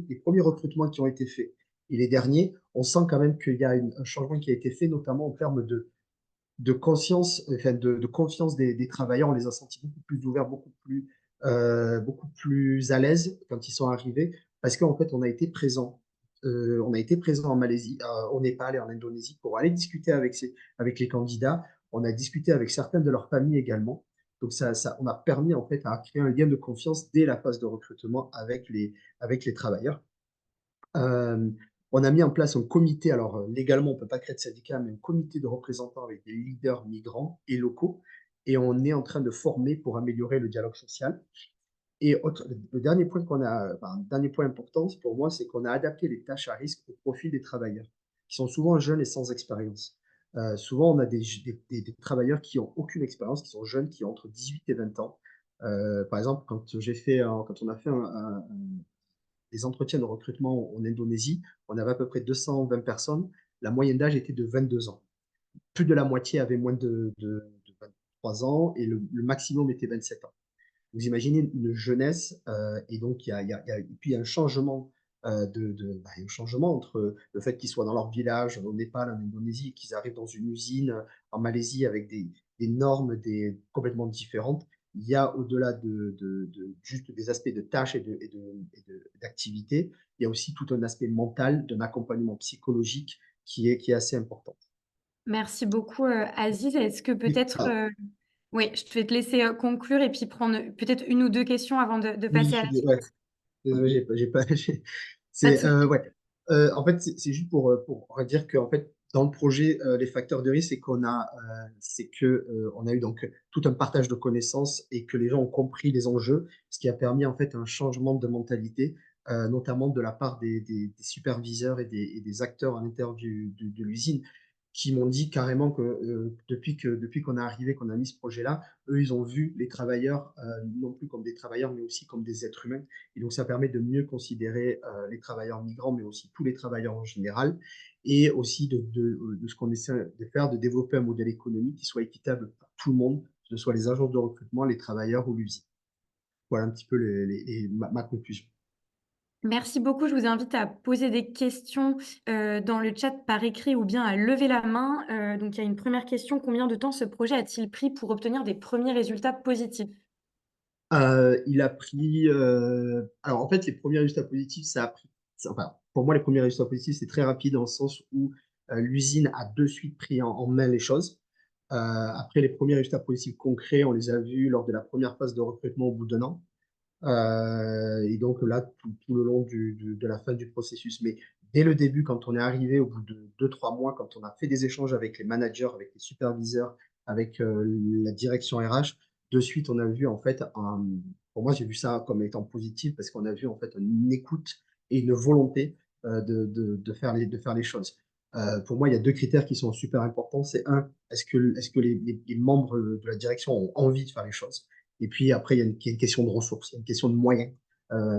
les premiers recrutements qui ont été faits et les derniers, on sent quand même qu'il y a un changement qui a été fait, notamment en termes de conscience, enfin de confiance des travailleurs. On les a sentis beaucoup plus ouverts, beaucoup plus à l'aise quand ils sont arrivés, parce qu'en fait, on a été présent. On a été présent en Malaisie, au Népal et en Indonésie pour aller discuter avec les candidats. On a discuté avec certaines de leurs familles également. Donc, on a permis en fait à créer un lien de confiance dès la phase de recrutement avec les travailleurs. Euh, on a mis en place un comité, alors légalement, on ne peut pas créer de syndicat, mais un comité de représentants avec des leaders migrants et locaux. Et on est en train de former pour améliorer le dialogue social. Et le dernier point dernier point important pour moi, c'est qu'on a adapté les tâches à risque au profil des travailleurs, qui sont souvent jeunes et sans expérience. Souvent, on a des travailleurs qui ont aucune expérience, qui sont jeunes, qui ont entre 18 et 20 ans. Par exemple, quand on a fait des entretiens de recrutement en Indonésie, on avait à peu près 220 personnes. La moyenne d'âge était de 22 ans. Plus de la moitié avait moins de 23 ans et le maximum était 27 ans. Vous imaginez une jeunesse, et donc et puis il y a un changement, un changement entre le fait qu'ils soient dans leur village, au Népal, en Indonésie, et qu'ils arrivent dans une usine en Malaisie avec des normes complètement différentes. Il y a au-delà juste des aspects de tâches d'activités, il y a aussi tout un aspect mental, d'un accompagnement psychologique qui est assez important. Merci beaucoup, Aziz. Est-ce que Oui, peut-être, oui, je vais te laisser, conclure et puis prendre peut-être une ou 2 questions avant de passer à la suite? ouais. Désolé, j'ai pas. Pas de C'est souci. ouais. En fait, c'est juste pour dire que en fait, dans le projet, les facteurs de risque, c'est que on a eu donc tout un partage de connaissances et que les gens ont compris les enjeux, ce qui a permis en fait un changement de mentalité, notamment de la part des superviseurs et des acteurs à l'intérieur de l'usine, qui m'ont dit carrément que depuis qu'on est arrivé, qu'on a mis ce projet-là, eux, ils ont vu les travailleurs non plus comme des travailleurs, mais aussi comme des êtres humains. Et donc, ça permet de mieux considérer les travailleurs migrants, mais aussi tous les travailleurs en général, et aussi de ce qu'on essaie de faire, de développer un modèle économique qui soit équitable pour tout le monde, que ce soit les agences de recrutement, les travailleurs ou l'usine. Voilà un petit peu ma conclusion. Merci beaucoup. Je vous invite à poser des questions, dans le chat par écrit ou bien à lever la main. Donc il y a une première question: combien de temps ce projet a-t-il pris pour obtenir des premiers résultats positifs? Il a pris. Alors, en fait, les premiers résultats positifs, ça a pris. Enfin, pour moi, les premiers résultats positifs, c'est très rapide dans le sens où l'usine a de suite pris en main les choses. Après, les premiers résultats positifs concrets, on les a vus lors de la première phase de recrutement au bout d'un an. Et donc là, tout le long de la fin du processus. Mais dès le début, quand on est arrivé au bout de 2, 3 mois, quand on a fait des échanges avec les managers, avec les superviseurs, avec la direction RH, de suite, on a vu en fait, pour moi, j'ai vu ça comme étant positif parce qu'on a vu en fait une écoute et une volonté de faire les choses. Pour moi, il y a 2 critères qui sont super importants. C'est est-ce que les membres de la direction ont envie de faire les choses? Et puis après, il y a une question de ressources, il y a une question de moyens.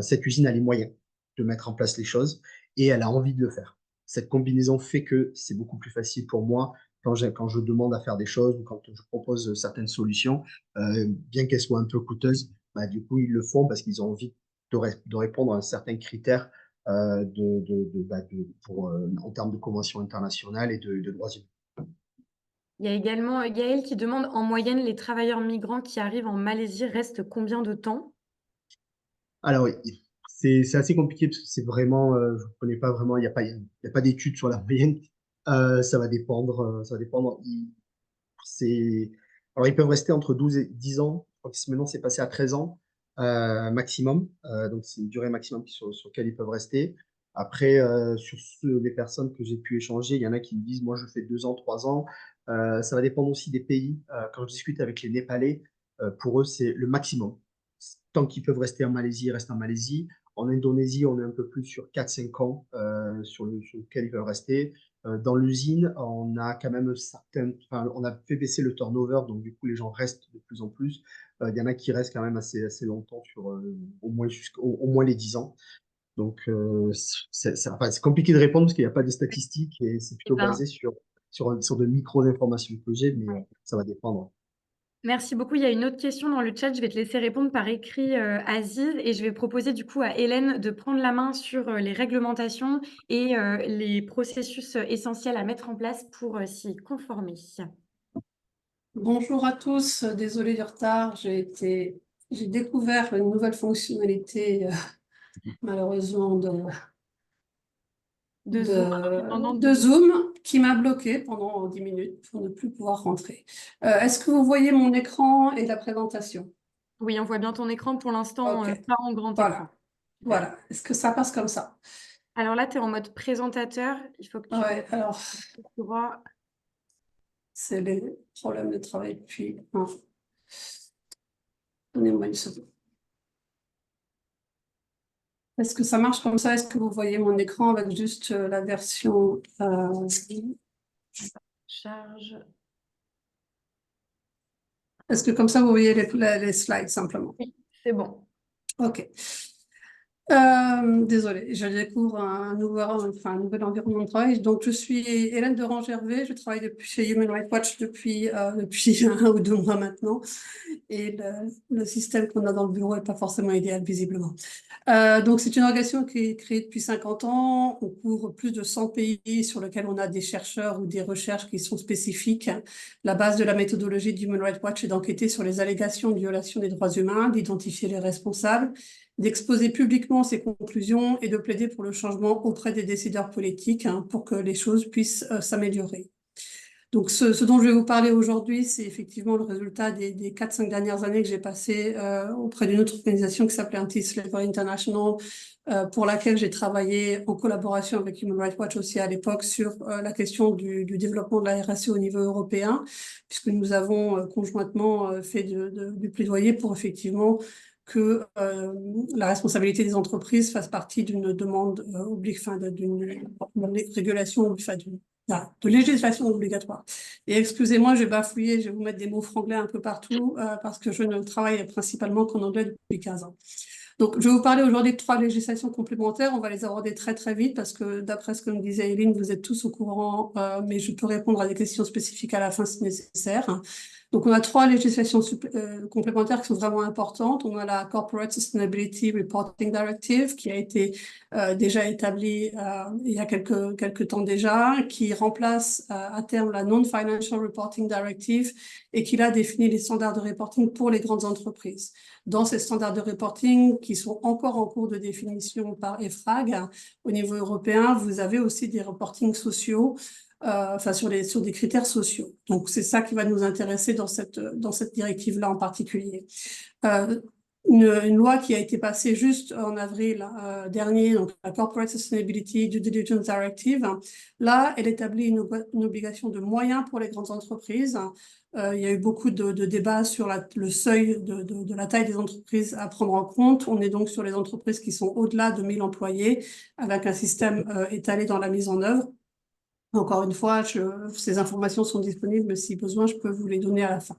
Cette usine a les moyens de mettre en place les choses et elle a envie de le faire. Cette combinaison fait que c'est beaucoup plus facile pour moi quand je demande à faire des choses ou quand je propose certaines solutions, bien qu'elles soient un peu coûteuses, bah, du coup, ils le font parce qu'ils ont envie de répondre à un certain critère en termes de convention internationale et de droits humains. Il y a également, Gaël qui demande: en moyenne, les travailleurs migrants qui arrivent en Malaisie restent combien de temps? Alors, oui, c'est assez compliqué parce que c'est vraiment, je ne connais pas vraiment, il y a pas d'études sur la moyenne. Ça va dépendre. Ça va dépendre. Alors, ils peuvent rester entre 12 et 10 ans. Je crois que maintenant, c'est passé à 13 ans maximum. Donc, c'est une durée maximum sur laquelle ils peuvent rester. Après, les personnes que j'ai pu échanger, il y en a qui me disent, moi, je fais 2 ans, 3 ans. Ça va dépendre aussi des pays. Quand je discute avec les Népalais, pour eux, c'est le maximum. Tant qu'ils peuvent rester en Malaisie, ils restent en Malaisie. En Indonésie, on est un peu plus sur 4-5 ans sur lequel ils peuvent rester. Dans l'usine, on a quand même on a fait baisser le turnover, donc du coup, les gens restent de plus en plus. Il y en a qui restent quand même assez longtemps, au moins les 10 ans. Donc, c'est compliqué de répondre parce qu'il n'y a pas de statistiques et c'est Eh plutôt ben, basé sur de micro-informations que j'ai, mais ouais. ça va dépendre. Merci beaucoup. Il y a une autre question dans le chat. Je vais te laisser répondre par écrit, Aziz, et je vais proposer du coup à Hélène de prendre la main sur, les réglementations et les processus, essentiels à mettre en place pour, s'y conformer. Bonjour à tous, désolé du retard, j'ai découvert une nouvelle fonctionnalité malheureusement De Zoom indépendante de de... Zoom qui m'a bloqué pendant 10 minutes pour ne plus pouvoir rentrer. Est-ce que vous voyez mon écran et la présentation? Oui, on voit bien ton écran pour l'instant, Ok, pas en grand écran. voilà, voilà. Est-ce que ça passe comme ça? Alors là, tu es en mode présentateur. Il faut que tu Ouais, alors vois. c'est les problèmes de travail depuis. Non. Donnez-moi une seconde. Est-ce que ça marche comme ça? Est-ce que vous voyez mon écran avec juste la version Charge. Est-ce que comme ça, vous voyez les slides simplement? Oui, c'est bon. OK. Désolée, je découvre un nouvel environnement de travail. Donc, je suis Hélène Durand-Gervais. Je travaille chez Human Rights Watch depuis 1 ou 2 mois maintenant. Et le système qu'on a dans le bureau n'est pas forcément idéal, visiblement. Donc, c'est une organisation qui est créée depuis 50 ans. On couvre plus de 100 pays sur lesquels on a des chercheurs ou des recherches qui sont spécifiques. La base de la méthodologie du Human Rights Watch est d'enquêter sur les allégations de violation des droits humains, d'identifier les responsables, d'exposer publiquement ses conclusions et de plaider pour le changement auprès des décideurs politiques pour que les choses puissent s'améliorer. Donc, ce dont je vais vous parler aujourd'hui, c'est effectivement le résultat des 4-5 dernières années que j'ai passées auprès d'une autre organisation qui s'appelait Anti-Slavery International, pour laquelle j'ai travaillé en collaboration avec Human Rights Watch aussi à l'époque sur la question du développement de la RSE au niveau européen, puisque nous avons conjointement fait du plaidoyer pour effectivement que la responsabilité des entreprises fasse partie d'une demande d'une régulation, de législation obligatoire. Et excusez-moi, je vais bafouiller, je vais vous mettre des mots franglais un peu partout parce que je ne travaille principalement qu'en anglais depuis 15 ans. Donc, je vais vous parler aujourd'hui de 3 législations complémentaires. On va les aborder très, très vite parce que d'après ce que me disait Eileen, vous êtes tous au courant, mais je peux répondre à des questions spécifiques à la fin si nécessaire. Donc, on a 3 législations complémentaires qui sont vraiment importantes. On a la Corporate Sustainability Reporting Directive qui a été déjà établie il y a quelques temps déjà, qui remplace à terme la Non-Financial Reporting Directive et qui là définit les standards de reporting pour les grandes entreprises. Dans ces standards de reporting qui sont encore en cours de définition par EFRAG au niveau européen, vous avez aussi des reportings sociaux, sur des critères sociaux. Donc, c'est ça qui va nous intéresser dans cette directive-là en particulier. Une loi qui a été passée juste en avril dernier, donc la Corporate Sustainability Due Diligence Directive. Là, elle établit une obligation de moyens pour les grandes entreprises. Il y a eu beaucoup de débats sur le seuil de la taille des entreprises à prendre en compte. On est donc sur les entreprises qui sont au-delà de 1000 employés, avec un système étalé dans la mise en œuvre. Encore une fois, ces informations sont disponibles, mais si besoin, je peux vous les donner à la fin.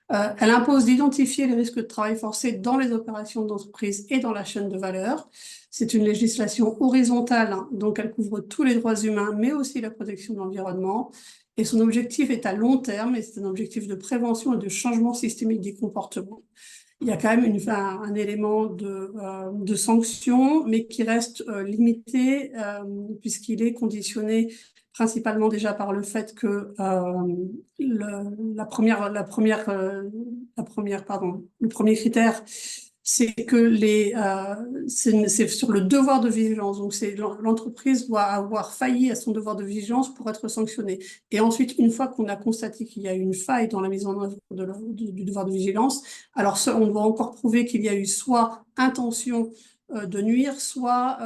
Elle impose d'identifier les risques de travail forcé dans les opérations d'entreprise et dans la chaîne de valeur. C'est une législation horizontale, donc elle couvre tous les droits humains, mais aussi la protection de l'environnement. Et son objectif est à long terme, et c'est un objectif de prévention et de changement systémique des comportements. Il y a quand même un élément de sanction, mais qui reste limité puisqu'il est conditionné principalement déjà par le fait que le premier critère, c'est que c'est sur le devoir de vigilance. Donc, l'entreprise doit avoir failli à son devoir de vigilance pour être sanctionnée. Et ensuite, une fois qu'on a constaté qu'il y a une faille dans la mise en œuvre du devoir de vigilance, alors on doit encore prouver qu'il y a eu soit intention de nuire, soit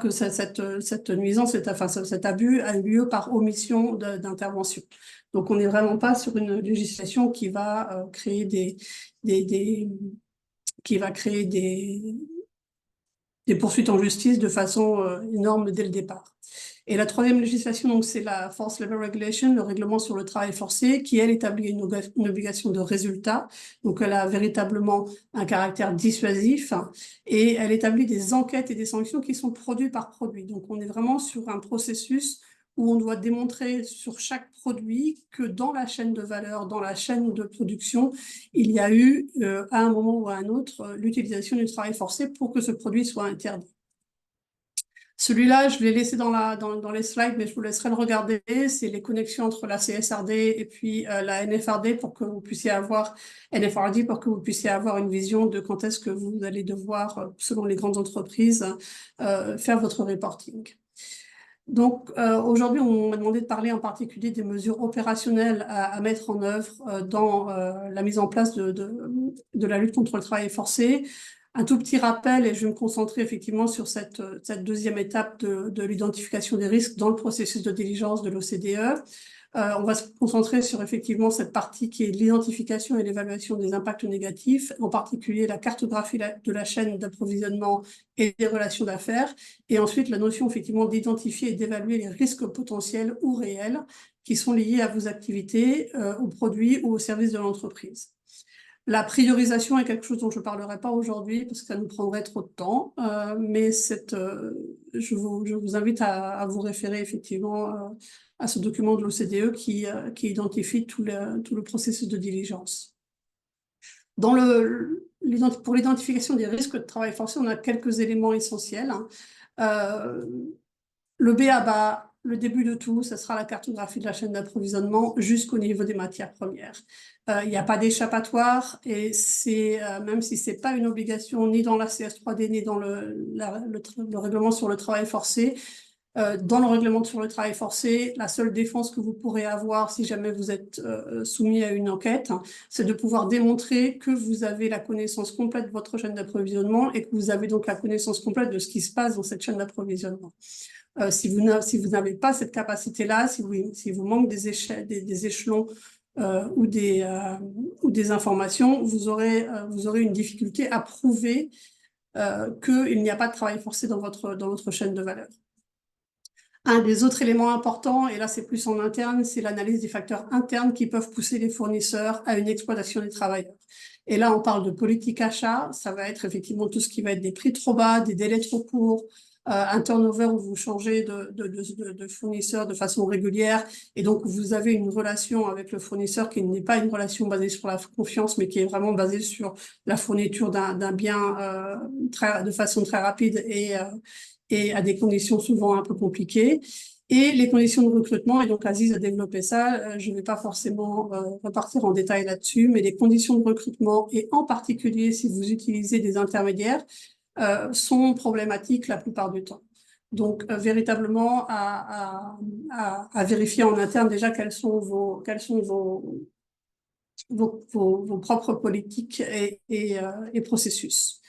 que cette nuisance, cet abus a eu lieu par omission d'intervention. Donc, on n'est vraiment pas sur une législation qui va créer des poursuites en justice de façon énorme dès le départ. Et la troisième législation, donc, c'est la Forced Labor Regulation, le règlement sur le travail forcé, qui, elle, établit une obligation de résultat. Donc, elle a véritablement un caractère dissuasif et elle établit des enquêtes et des sanctions qui sont produits par produit. Donc, on est vraiment sur un processus où on doit démontrer sur chaque produit que dans la chaîne de valeur, dans la chaîne de production, il y a eu, à un moment ou à un autre, l'utilisation du travail forcé pour que ce produit soit interdit. Celui-là, je l'ai laissé dans les slides, mais je vous laisserai le regarder. C'est les connexions entre la CSRD et puis la NFRD pour que vous puissiez avoir NFRD pour que vous puissiez avoir une vision de quand est-ce que vous allez devoir, selon les grandes entreprises, faire votre reporting. Donc, aujourd'hui, on m'a demandé de parler en particulier des mesures opérationnelles à mettre en œuvre dans la mise en place de la lutte contre le travail forcé. Un tout petit rappel, et je vais me concentrer effectivement sur cette deuxième étape de l'identification des risques dans le processus de diligence de l'OCDE. On va se concentrer sur effectivement cette partie qui est l'identification et l'évaluation des impacts négatifs, en particulier la cartographie de la chaîne d'approvisionnement et des relations d'affaires, et ensuite la notion effectivement d'identifier et d'évaluer les risques potentiels ou réels qui sont liés à vos activités, aux produits ou aux services de l'entreprise. La priorisation est quelque chose dont je ne parlerai pas aujourd'hui parce que ça nous prendrait trop de temps, mais je vous invite à vous référer effectivement à ce document de l'OCDE qui identifie tout le processus de diligence. Pour l'identification des risques de travail forcé, on a quelques éléments essentiels. Le B.A.B.A., le début de tout, ce sera la cartographie de la chaîne d'approvisionnement jusqu'au niveau des matières premières. Il n'y a pas d'échappatoire et même si ce n'est pas une obligation ni dans la CS3D ni dans le règlement sur le travail forcé, dans le règlement sur le travail forcé, la seule défense que vous pourrez avoir si jamais vous êtes soumis à une enquête, c'est de pouvoir démontrer que vous avez la connaissance complète de votre chaîne d'approvisionnement et que vous avez donc la connaissance complète de ce qui se passe dans cette chaîne d'approvisionnement. Si vous n'avez pas cette capacité-là, si vous manque des échelons ou des informations, vous aurez une difficulté à prouver qu'il n'y a pas de travail forcé dans votre chaîne de valeur. Un des autres éléments importants, et là c'est plus en interne, c'est l'analyse des facteurs internes qui peuvent pousser les fournisseurs à une exploitation des travailleurs. Et là, on parle de politique achat, ça va être effectivement tout ce qui va être des prix trop bas, des délais trop courts, un turnover où vous changez de fournisseur de façon régulière et donc vous avez une relation avec le fournisseur qui n'est pas une relation basée sur la confiance mais qui est vraiment basée sur la fourniture d'un bien de façon très rapide et à des conditions souvent un peu compliquées. Et les conditions de recrutement, et donc Aziz a développé ça, je ne vais pas forcément repartir en détail là-dessus, mais les conditions de recrutement, et en particulier si vous utilisez des intermédiaires, sont problématiques la plupart du temps. Donc, véritablement, à vérifier en interne déjà quels sont vos propres politiques et processus.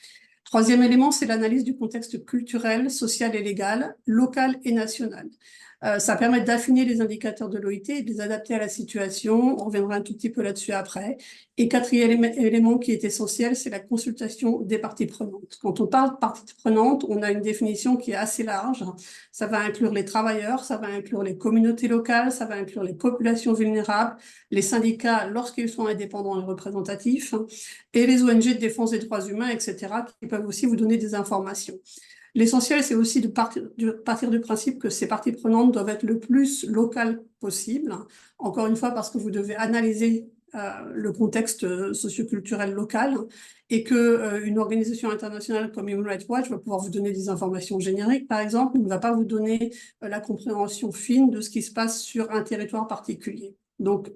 Troisième élément, c'est l'analyse du contexte culturel, social et légal, local et national. Ça permet d'affiner les indicateurs de l'OIT et de les adapter à la situation. On reviendra un tout petit peu là-dessus après. Et quatrième élément qui est essentiel, c'est la consultation des parties prenantes. Quand on parle de parties prenantes, on a une définition qui est assez large. Ça va inclure les travailleurs, ça va inclure les communautés locales, ça va inclure les populations vulnérables, les syndicats lorsqu'ils sont indépendants et représentatifs, et les ONG de défense des droits humains, etc., qui peuvent aussi vous donner des informations. L'essentiel, c'est aussi de partir du principe que ces parties prenantes doivent être le plus locales possible. Encore une fois, parce que vous devez analyser le contexte socioculturel local et qu'une organisation internationale comme Human Rights Watch va pouvoir vous donner des informations génériques, par exemple, mais ne va pas vous donner la compréhension fine de ce qui se passe sur un territoire particulier. Donc,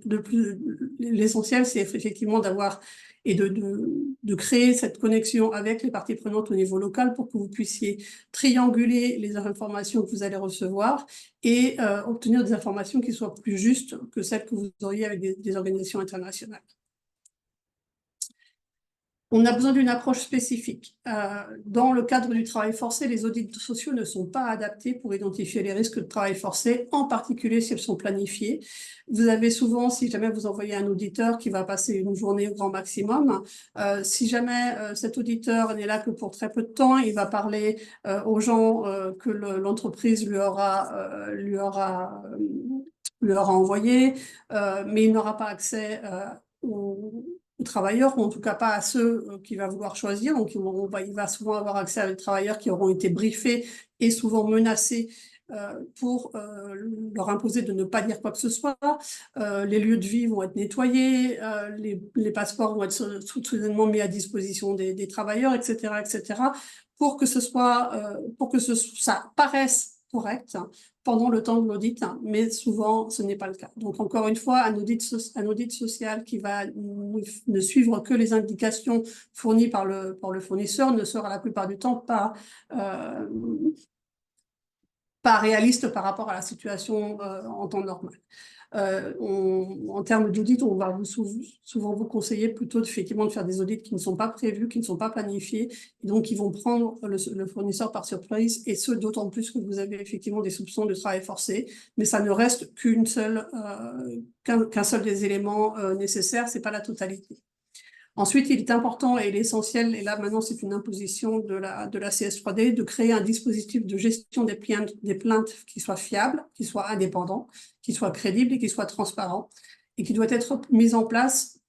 l'essentiel, c'est effectivement d'avoir et de créer cette connexion avec les parties prenantes au niveau local pour que vous puissiez trianguler les informations que vous allez recevoir et obtenir des informations qui soient plus justes que celles que vous auriez avec des organisations internationales. On a besoin d'une approche spécifique. Dans le cadre du travail forcé, les audits sociaux ne sont pas adaptés pour identifier les risques de travail forcé, en particulier si elles sont planifiées. Vous avez souvent, si jamais vous envoyez un auditeur qui va passer une journée au grand maximum, si jamais cet auditeur n'est là que pour très peu de temps, il va parler aux gens que l'entreprise lui aura envoyé, mais il n'aura pas accès aux travailleurs, ou en tout cas pas à ceux qu'il va vouloir choisir. Donc, il va souvent avoir accès à des travailleurs qui auront été briefés et souvent menacés pour leur imposer de ne pas dire quoi que ce soit. Les lieux de vie vont être nettoyés, les passeports vont être soudainement mis à disposition des travailleurs, etc., etc., pour que ça paraisse correct pendant le temps de l'audit, mais souvent ce n'est pas le cas. Donc encore une fois, un audit social qui va ne suivre que les indications fournies par le fournisseur ne sera la plupart du temps pas réaliste par rapport à la situation en temps normal. En termes d'audit, on va souvent vous conseiller plutôt effectivement de faire des audits qui ne sont pas prévus, qui ne sont pas planifiés, et donc qui vont prendre le fournisseur par surprise, et ce d'autant plus que vous avez effectivement des soupçons de travail forcé, mais ça ne reste qu'un seul des éléments nécessaires, c'est pas la totalité. Ensuite, il est important et l'essentiel, et là maintenant c'est une imposition de la CS3D, de créer un dispositif de gestion des plaintes qui soit fiable, qui soit indépendant, qui soit crédible et qui soit transparent, et qui doit être mis en place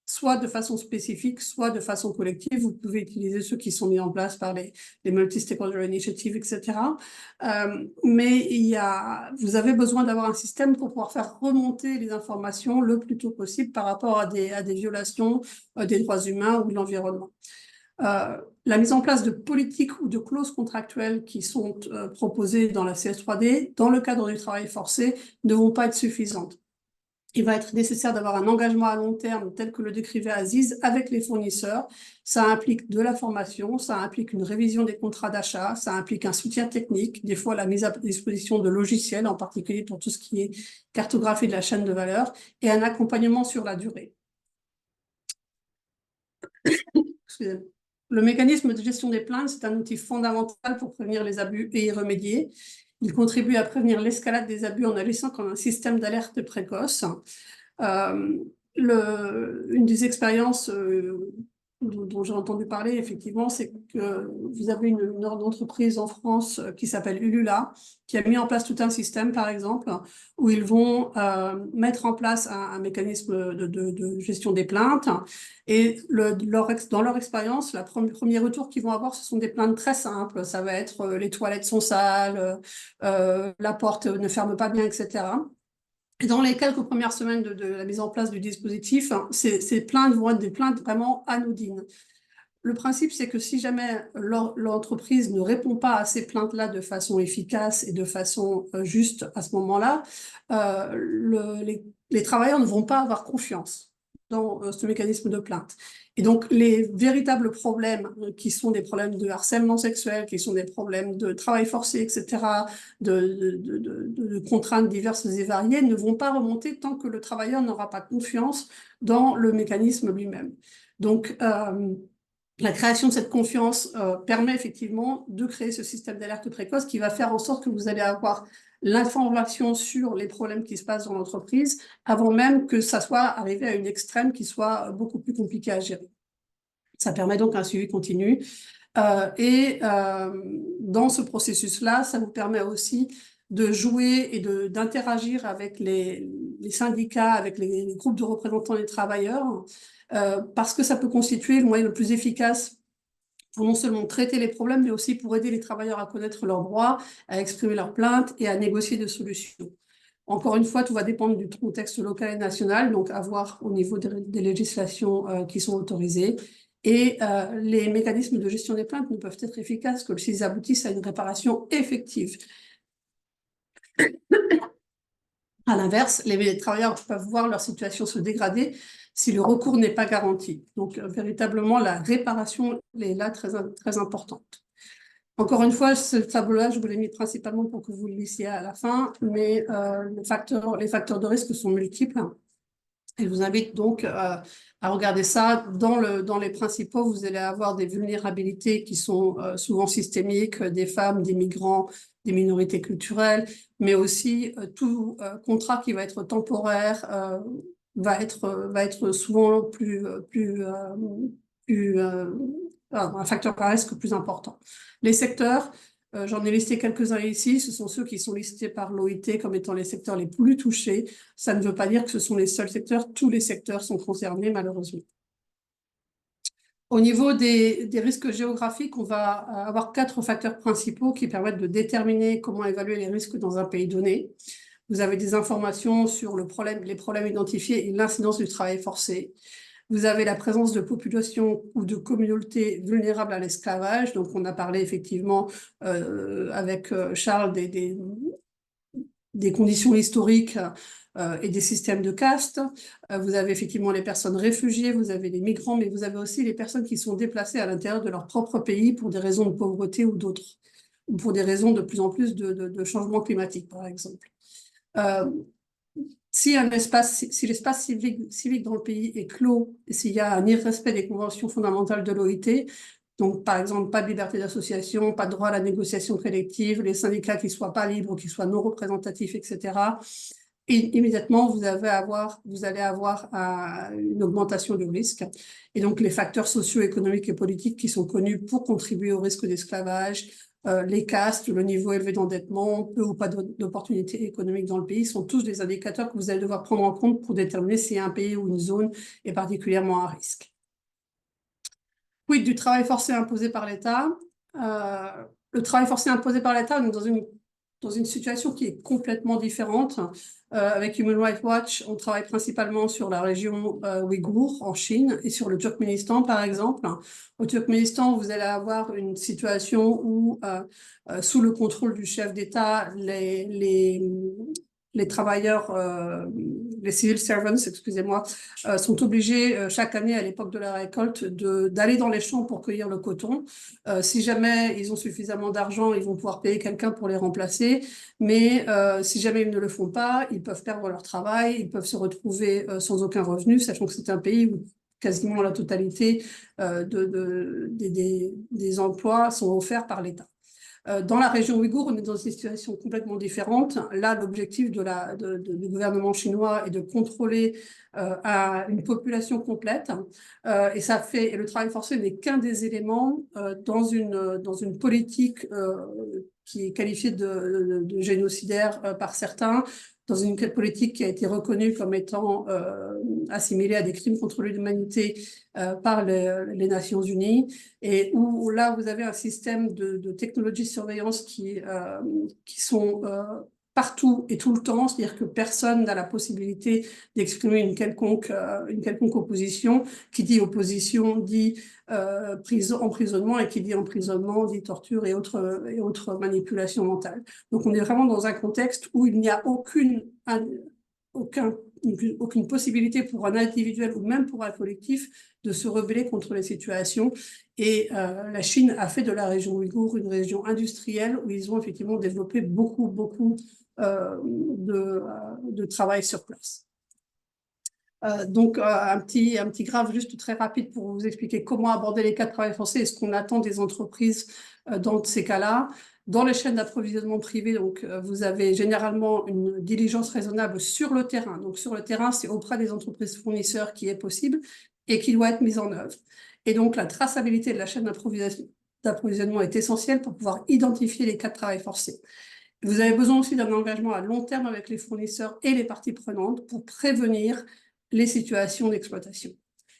soit de façon spécifique, soit de façon collective. Vous pouvez utiliser ceux qui sont mis en place par les multi-stakeholder initiatives, etc. Mais vous avez besoin d'avoir un système pour pouvoir faire remonter les informations le plus tôt possible par rapport à des violations des droits humains ou de l'environnement. La mise en place de politiques ou de clauses contractuelles qui sont proposées dans la CS3D, dans le cadre du travail forcé, ne vont pas être suffisantes. Il va être nécessaire d'avoir un engagement à long terme tel que le décrivait Aziz avec les fournisseurs. Ça implique de la formation, ça implique une révision des contrats d'achat, ça implique un soutien technique, des fois la mise à disposition de logiciels, en particulier pour tout ce qui est cartographie de la chaîne de valeur, et un accompagnement sur la durée. Excusez-moi. Le mécanisme de gestion des plaintes, c'est un outil fondamental pour prévenir les abus et y remédier. Il contribue à prévenir l'escalade des abus en agissant comme un système d'alerte précoce. Une des expériences dont j'ai entendu parler, effectivement, c'est que vous avez une entreprise en France qui s'appelle Ulula, qui a mis en place tout un système, par exemple, où ils vont mettre en place un mécanisme de gestion des plaintes. Et dans leur expérience, le premier retour qu'ils vont avoir, ce sont des plaintes très simples. Ça va être les toilettes sont sales, la porte ne ferme pas bien, etc. Et dans les quelques premières semaines de la mise en place du dispositif, ces plaintes vont être des plaintes vraiment anodines. Le principe, c'est que si jamais l'entreprise ne répond pas à ces plaintes-là de façon efficace et de façon juste à ce moment-là, les travailleurs ne vont pas avoir confiance dans ce mécanisme de plainte. Et donc, les véritables problèmes qui sont des problèmes de harcèlement sexuel, qui sont des problèmes de travail forcé, etc., de contraintes diverses et variées, ne vont pas remonter tant que le travailleur n'aura pas confiance dans le mécanisme lui-même. Donc, la création de cette confiance permet effectivement de créer ce système d'alerte précoce qui va faire en sorte que vous allez avoir l'information sur les problèmes qui se passent dans l'entreprise avant même que ça soit arrivé à une extrême qui soit beaucoup plus compliquée à gérer. Ça permet donc un suivi continu. Dans ce processus-là, ça vous permet aussi de jouer et d'interagir avec les syndicats, avec les groupes de représentants des travailleurs, parce que ça peut constituer le moyen le plus efficace pour non seulement traiter les problèmes, mais aussi pour aider les travailleurs à connaître leurs droits, à exprimer leurs plaintes et à négocier des solutions. Encore une fois, tout va dépendre du contexte local et national, donc à voir au niveau des législations qui sont autorisées. Et les mécanismes de gestion des plaintes ne peuvent être efficaces que s'ils aboutissent à une réparation effective. À l'inverse, les travailleurs peuvent voir leur situation se dégrader si le recours n'est pas garanti. Donc, véritablement, la réparation est là très, très importante. Encore une fois, ce tableau-là, je vous l'ai mis principalement pour que vous le lissiez à la fin, mais les facteurs de risque sont multiples. Et je vous invite donc à regarder ça. Dans les principaux, vous allez avoir des vulnérabilités qui sont souvent systémiques, des femmes, des migrants, des minorités culturelles, mais aussi tout contrat qui va être temporaire va être souvent un facteur à risque plus important. Les secteurs, j'en ai listé quelques-uns ici, ce sont ceux qui sont listés par l'OIT comme étant les secteurs les plus touchés. Ça ne veut pas dire que ce sont les seuls secteurs, tous les secteurs sont concernés malheureusement. Au niveau des risques géographiques, on va avoir 4 facteurs principaux qui permettent de déterminer comment évaluer les risques dans un pays donné. Vous avez des informations sur les problèmes identifiés et l'incidence du travail forcé. Vous avez la présence de populations ou de communautés vulnérables à l'esclavage. Donc, on a parlé effectivement avec Charles des conditions historiques et des systèmes de caste. Vous avez effectivement les personnes réfugiées, vous avez les migrants, mais vous avez aussi les personnes qui sont déplacées à l'intérieur de leur propre pays pour des raisons de pauvreté ou d'autres, ou pour des raisons de plus en plus de changement climatique, par exemple. Si l'espace civique dans le pays est clos, et s'il y a un irrespect des conventions fondamentales de l'OIT, donc par exemple pas de liberté d'association, pas de droit à la négociation collective, les syndicats qui ne soient pas libres, qui soient non représentatifs, etc., et immédiatement vous allez avoir une augmentation du risque. Et donc les facteurs socio-économiques et politiques qui sont connus pour contribuer au risque d'esclavage, les castes, le niveau élevé d'endettement, peu ou pas d'opportunités économiques dans le pays, sont tous des indicateurs que vous allez devoir prendre en compte pour déterminer si un pays ou une zone est particulièrement à risque. Quid du travail forcé imposé par l'État? Le travail forcé imposé par l'État, nous dans une situation qui est complètement différente. Avec Human Rights Watch, on travaille principalement sur la région ouïghour en Chine et sur le Turkménistan, par exemple. Au Turkménistan, vous allez avoir une situation où, sous le contrôle du chef d'État, les travailleurs, les civil servants, excusez-moi, sont obligés chaque année à l'époque de la récolte d'aller dans les champs pour cueillir le coton. Si jamais ils ont suffisamment d'argent, ils vont pouvoir payer quelqu'un pour les remplacer. Mais si jamais ils ne le font pas, ils peuvent perdre leur travail, ils peuvent se retrouver sans aucun revenu, sachant que c'est un pays où quasiment la totalité des emplois sont offerts par l'État. Dans la région ouïghour, on est dans une situation complètement différente. Là, l'objectif du gouvernement chinois est de contrôler une population complète. Et le travail forcé n'est qu'un des éléments dans une politique qui est qualifiée de génocidaire par certains, dans une politique qui a été reconnue comme étant assimilée à des crimes contre l'humanité par les Nations Unies, et où là, vous avez un système de technologie de surveillance qui sont partout et tout le temps, c'est-à-dire que personne n'a la possibilité d'exprimer une quelconque opposition. Qui dit opposition dit emprisonnement, et qui dit emprisonnement dit torture et autres manipulations mentales. Donc on est vraiment dans un contexte où il n'y a aucune possibilité pour un individuel ou même pour un collectif de se rebeller contre les situations. Et la Chine a fait de la région ouïghour une région industrielle où ils ont effectivement développé beaucoup de travail sur place. Donc, un petit graphe juste très rapide pour vous expliquer comment aborder les cas de travail forcé et ce qu'on attend des entreprises dans ces cas-là. Dans les chaînes d'approvisionnement privées, donc, vous avez généralement une diligence raisonnable sur le terrain. Donc, sur le terrain, c'est auprès des entreprises fournisseurs qui est possible et qui doit être mise en œuvre. Et donc, la traçabilité de la chaîne d'approvisionnement est essentielle pour pouvoir identifier les cas de travail forcé. Vous avez besoin aussi d'un engagement à long terme avec les fournisseurs et les parties prenantes pour prévenir les situations d'exploitation.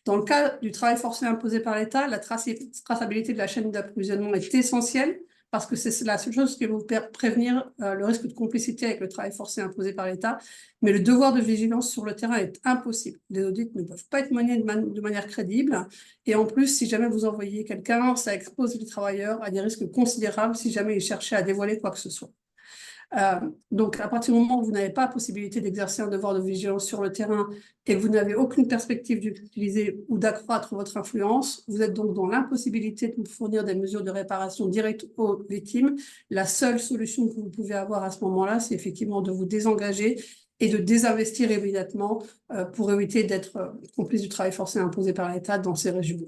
Dans le cas du travail forcé imposé par l'État, la traçabilité de la chaîne d'approvisionnement est essentielle parce que c'est la seule chose qui va vous prévenir le risque de complicité avec le travail forcé imposé par l'État. Mais le devoir de vigilance sur le terrain est impossible. Les audits ne peuvent pas être menés de manière crédible. Et en plus, si jamais vous envoyez quelqu'un, ça expose les travailleurs à des risques considérables si jamais ils cherchaient à dévoiler quoi que ce soit. Donc, à partir du moment où vous n'avez pas la possibilité d'exercer un devoir de vigilance sur le terrain et que vous n'avez aucune perspective d'utiliser ou d'accroître votre influence, vous êtes donc dans l'impossibilité de fournir des mesures de réparation directes aux victimes. La seule solution que vous pouvez avoir à ce moment-là, c'est effectivement de vous désengager et de désinvestir immédiatement pour éviter d'être complice du travail forcé imposé par l'État dans ces régions.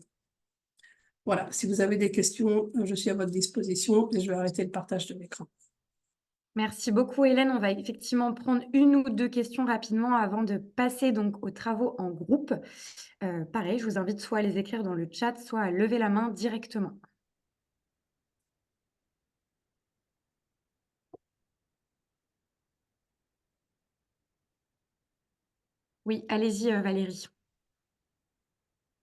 Voilà, si vous avez des questions, je suis à votre disposition et je vais arrêter le partage de l'écran. Merci beaucoup Hélène. On va effectivement prendre une ou deux questions rapidement avant de passer donc aux travaux en groupe. Pareil, je vous invite soit à les écrire dans le chat, soit à lever la main directement. Oui, allez-y Valérie.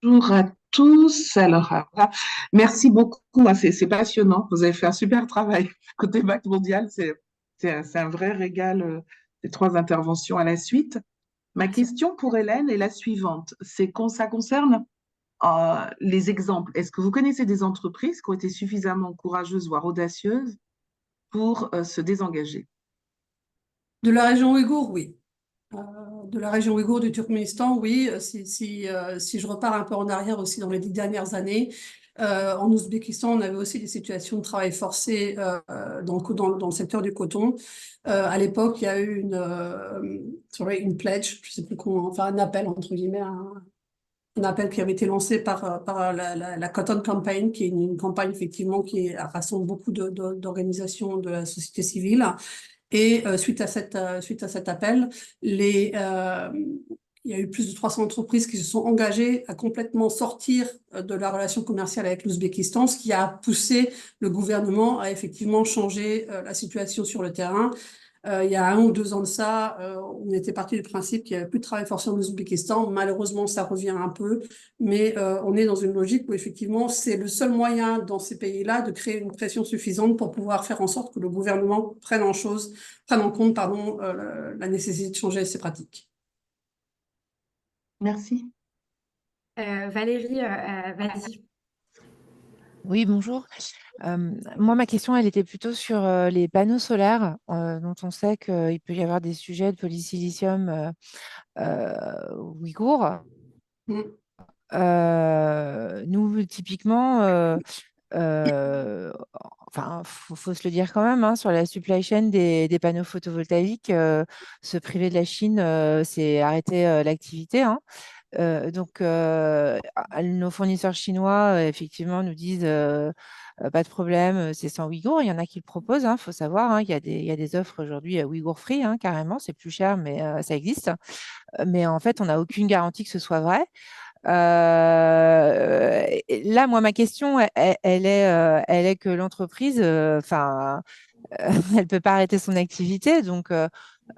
Bonjour à tous. Alors, voilà. Merci beaucoup, hein, c'est passionnant. Vous avez fait un super travail. Côté Bac mondial, c'est un vrai régal, ces trois interventions à la suite. Ma Merci. question pour Hélène est la suivante. Ça concerne les exemples. Est-ce que vous connaissez des entreprises qui ont été suffisamment courageuses, voire audacieuses, pour se désengager? De la région ouïghour, oui. De la région ouïghour du Turkménistan, oui. Si je repars un peu en arrière aussi dans les 10 dernières années, en Ouzbékistan, on avait aussi des situations de travail forcé dans le secteur du coton. À l'époque, il y a eu une pledge, je sais plus comment, enfin un appel entre guillemets, un appel qui avait été lancé par la Cotton Campaign, qui est une campagne effectivement qui rassemble beaucoup d'organisations de la société civile. Et suite à cet appel, il y a eu plus de 300 entreprises qui se sont engagées à complètement sortir de la relation commerciale avec l'Ouzbékistan, ce qui a poussé le gouvernement à effectivement changer la situation sur le terrain. Il y a 1 ou 2 ans de ça, on était parti du principe qu'il n'y avait plus de travail forcé en Ouzbékistan. Malheureusement, ça revient un peu, mais on est dans une logique où effectivement, c'est le seul moyen dans ces pays-là de créer une pression suffisante pour pouvoir faire en sorte que le gouvernement prenne en compte, la nécessité de changer ses pratiques. Merci. Valérie, vas-y. Oui, bonjour. Moi, ma question, elle était plutôt sur les panneaux solaires, dont on sait qu'il peut y avoir des sujets de polysilicium ouïghour. Mm. Nous, typiquement, enfin, faut se le dire quand même, hein, sur la supply chain des panneaux photovoltaïques, se priver de la Chine, c'est arrêter l'activité, hein. Donc, nos fournisseurs chinois, effectivement, nous disent pas de problème, c'est sans Ouïghour. Il y en a qui le proposent, il faut savoir, hein, il y a des offres aujourd'hui Ouïghour free, hein, carrément, c'est plus cher, mais ça existe. Mais en fait, on n'a aucune garantie que ce soit vrai. Là, moi, ma question, elle est que l'entreprise, enfin, elle peut pas arrêter son activité, donc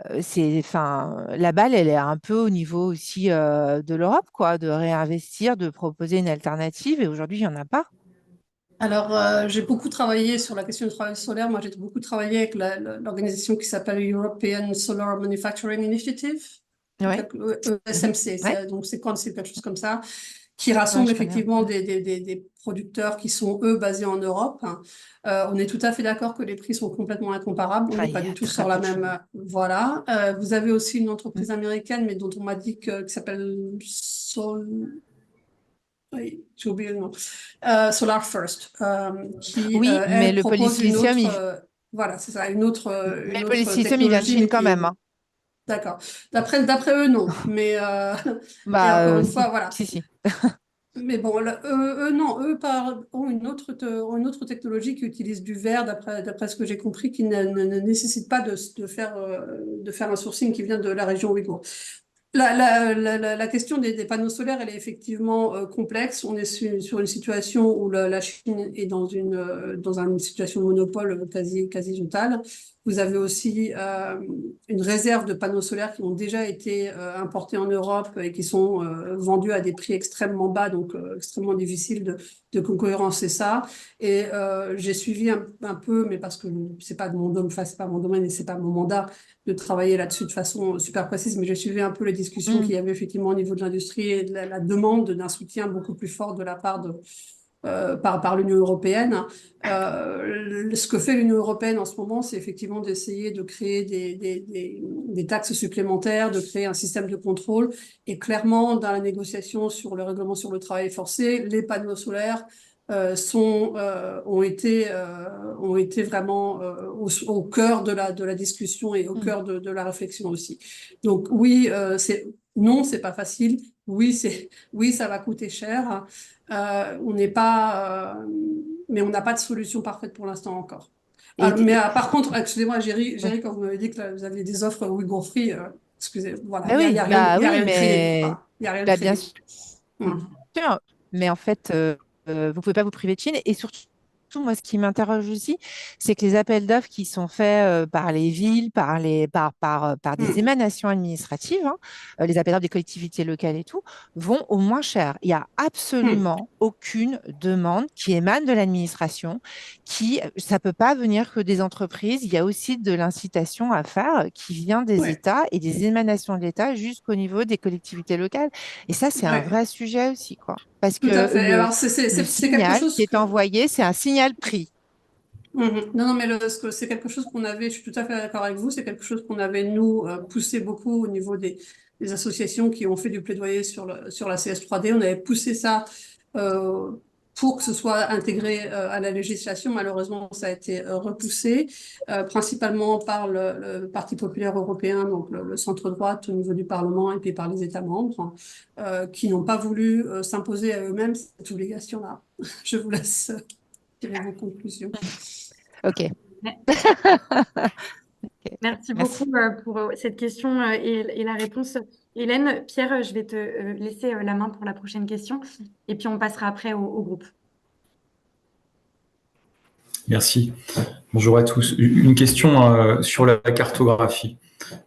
enfin, la balle, elle est un peu au niveau aussi de l'Europe, quoi, de réinvestir, de proposer une alternative. Et aujourd'hui, il n'y en a pas. Alors, j'ai beaucoup travaillé sur la question du travail solaire. Moi, j'ai beaucoup travaillé avec l'organisation qui s'appelle European Solar Manufacturing Initiative, Ouais. ESMC, Ouais. donc c'est quelque chose comme ça, qui rassemble Ouais, je connais. effectivement des producteurs qui sont, eux, basés en Europe. On est tout à fait d'accord que les prix sont complètement incomparables. On Enfin, n'est pas il y a du tout très sur peu la de choses. même... Voilà. Vous avez aussi une Mm. entreprise américaine, mais dont on m'a dit qui s'appelle oui, j'ai oublié le nom. Solar First, qui, Oui, mais elle, le propose une polysilicium, autre... voilà, c'est ça, une mais le autre polysilicium, il vient de technologie, Chine mais quand qui est... même, hein. D'accord. D'après eux, non. Mais et Bah, encore une fois, si, voilà. si, si. Mais bon, eux, non, ont une autre technologie qui utilise du verre, d'après ce que j'ai compris, qui ne nécessite pas de faire un sourcing qui vient de la région ouïghour. La question des panneaux solaires, elle est effectivement complexe. On est sur une situation où la Chine est dans une situation de monopole quasi totale. Vous avez aussi une réserve de panneaux solaires qui ont déjà été importés en Europe et qui sont vendus à des prix extrêmement bas, donc extrêmement difficile de concurrencer ça. Et j'ai suivi un peu, mais parce que c'est pas mon domaine, enfin, c'est pas mon domaine et c'est pas mon mandat de travailler là-dessus de façon super précise, mais j'ai suivi un peu les discussions Mm. qu'il y avait effectivement au niveau de l'industrie et de la demande d'un soutien beaucoup plus fort de la part par l'Union européenne. Ce que fait l'Union européenne en ce moment, c'est effectivement d'essayer de créer des taxes supplémentaires, de créer un système de contrôle. Et clairement, dans la négociation sur le règlement sur le travail forcé, les panneaux solaires ont été vraiment au cœur de la discussion et au Mm. cœur de la réflexion aussi. Donc oui, non, c'est pas facile. Oui, ça va coûter cher. On n'est pas, mais on n'a pas de solution parfaite pour l'instant encore. Et, Mais par contre, excusez-moi, oui. Géry, quand vous m'avez dit que là, vous aviez des offres Ouïghour Free, excusez, voilà, Bah oui, bah il y a oui, rien de créé. mais Enfin, il y a rien de bah, bien créé. sûr. Hmm. Mais en fait, vous pouvez pas vous priver de Chine. Et surtout, surtout, moi, ce qui m'interroge aussi, c'est que les appels d'offres qui sont faits par les villes, par des émanations administratives, hein, les appels d'offres des collectivités locales et tout, vont au moins cher. Il n'y a absolument aucune demande qui émane de l'administration, ça ne peut pas venir que des entreprises. Il y a aussi de l'incitation à faire qui vient des Ouais, États et des émanations de l'État jusqu'au niveau des collectivités locales. Et ça, c'est un ouais, vrai sujet aussi, quoi. Parce tout à que fait. Alors, le c'est quelque signal qui chose est que... envoyé, c'est un signal prix. Non, non, mais c'est quelque chose qu'on avait, je suis tout à fait d'accord avec vous, c'est quelque chose qu'on avait, nous, poussé beaucoup au niveau des associations qui ont fait du plaidoyer sur la CS3D. On avait poussé ça pour que ce soit intégré à la législation. Malheureusement, ça a été repoussé, principalement par le Parti populaire européen, donc le centre-droite au niveau du Parlement, et puis par les États membres, qui n'ont pas voulu s'imposer à eux-mêmes cette obligation-là. Je vous laisse tirer vos conclusions. OK. Ok. Merci Merci. beaucoup pour cette question et la réponse. Hélène, Pierre, je vais te laisser la main pour la prochaine question et puis on passera après au groupe. Merci. Bonjour à tous. Une question sur la cartographie.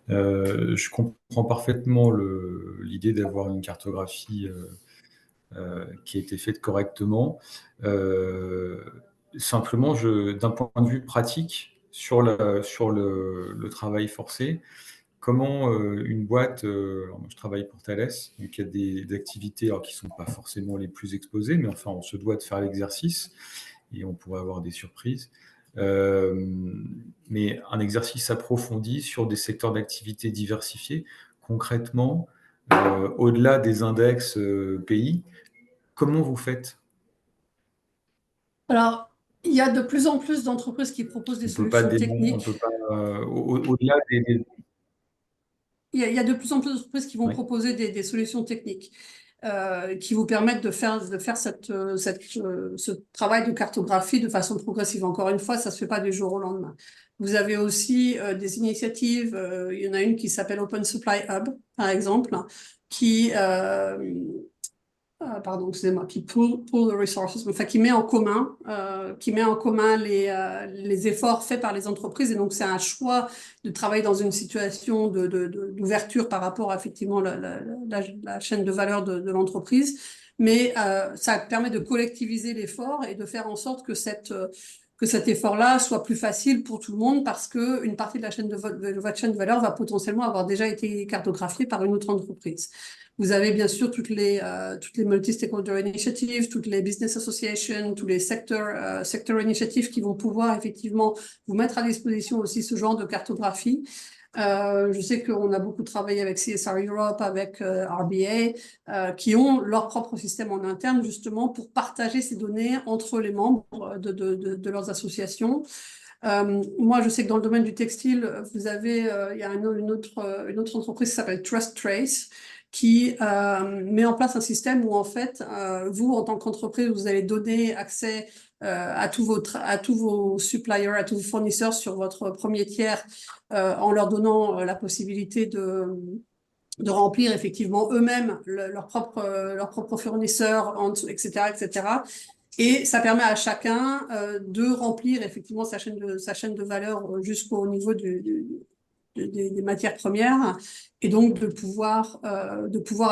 Je comprends parfaitement l'idée d'avoir une cartographie qui a été faite correctement. Simplement, d'un point de vue pratique, sur le travail forcé, comment une boîte, alors moi, je travaille pour Thales, donc il y a des activités alors, qui ne sont pas forcément les plus exposées, mais enfin, on se doit de faire l'exercice et on pourrait avoir des surprises. Mais un exercice approfondi sur des secteurs d'activité diversifiés, concrètement, au-delà des index pays, comment vous faites? Alors, il y a de plus en plus d'entreprises qui proposent des On peut pas solutions on peut techniques. pas au-delà des... Il y a de plus en plus d'entreprises qui vont Oui. proposer des solutions techniques qui vous permettent de faire ce travail de cartographie de façon progressive. Encore une fois, ça se fait pas du jour au lendemain. Vous avez aussi des initiatives. Il y en a une qui s'appelle Open Supply Hub, par exemple, qui pardon, excusez-moi, qui pool the resources, enfin qui met en commun les efforts faits par les entreprises. Et donc c'est un choix de travailler dans une situation d'ouverture par rapport à effectivement la chaîne de valeur de l'entreprise, mais ça permet de collectiviser l'effort et de faire en sorte que cet effort-là soit plus facile pour tout le monde parce que une partie de la chaîne de votre chaîne de valeur va potentiellement avoir déjà été cartographiée par une autre entreprise. Vous avez bien sûr toutes les multi-stakeholder initiatives, toutes les business associations, tous les sector initiatives qui vont pouvoir effectivement vous mettre à disposition aussi ce genre de cartographie. Je sais qu'on a beaucoup travaillé avec CSR Europe, avec RBA, qui ont leur propre système en interne justement pour partager ces données entre les membres de leurs associations. Moi, je sais que dans le domaine du textile, vous avez, il y a une autre entreprise qui s'appelle Trust Trace, qui met en place un système où en fait, vous, en tant qu'entreprise, vous allez donner accès à tous vos suppliers, à tous vos fournisseurs sur votre premier tiers, en leur donnant la possibilité de remplir effectivement eux-mêmes leurs propres fournisseurs, etc., etc. Et ça permet à chacun de remplir effectivement sa chaîne de valeur jusqu'au niveau des matières premières, et donc de pouvoir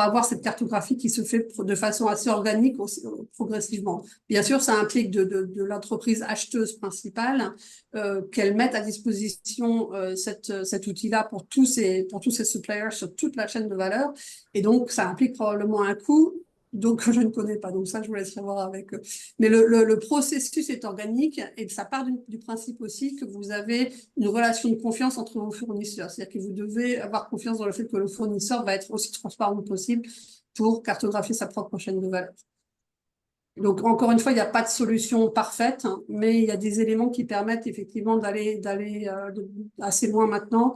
avoir cette cartographie qui se fait de façon assez organique aussi, progressivement. Bien sûr, ça implique de l'entreprise acheteuse principale qu'elle mette à disposition cet outil-là pour tous ces suppliers sur toute la chaîne de valeur, et donc ça implique probablement un coût. Donc, je ne connais pas. Donc, ça, je vous laisse savoir avec eux. Mais le processus est organique et ça part du principe aussi que vous avez une relation de confiance entre vos fournisseurs. C'est-à-dire que vous devez avoir confiance dans le fait que le fournisseur va être aussi transparent que possible pour cartographier sa propre chaîne de valeur. Donc, encore une fois, il n'y a pas de solution parfaite, hein, mais il y a des éléments qui permettent effectivement d'aller assez loin maintenant.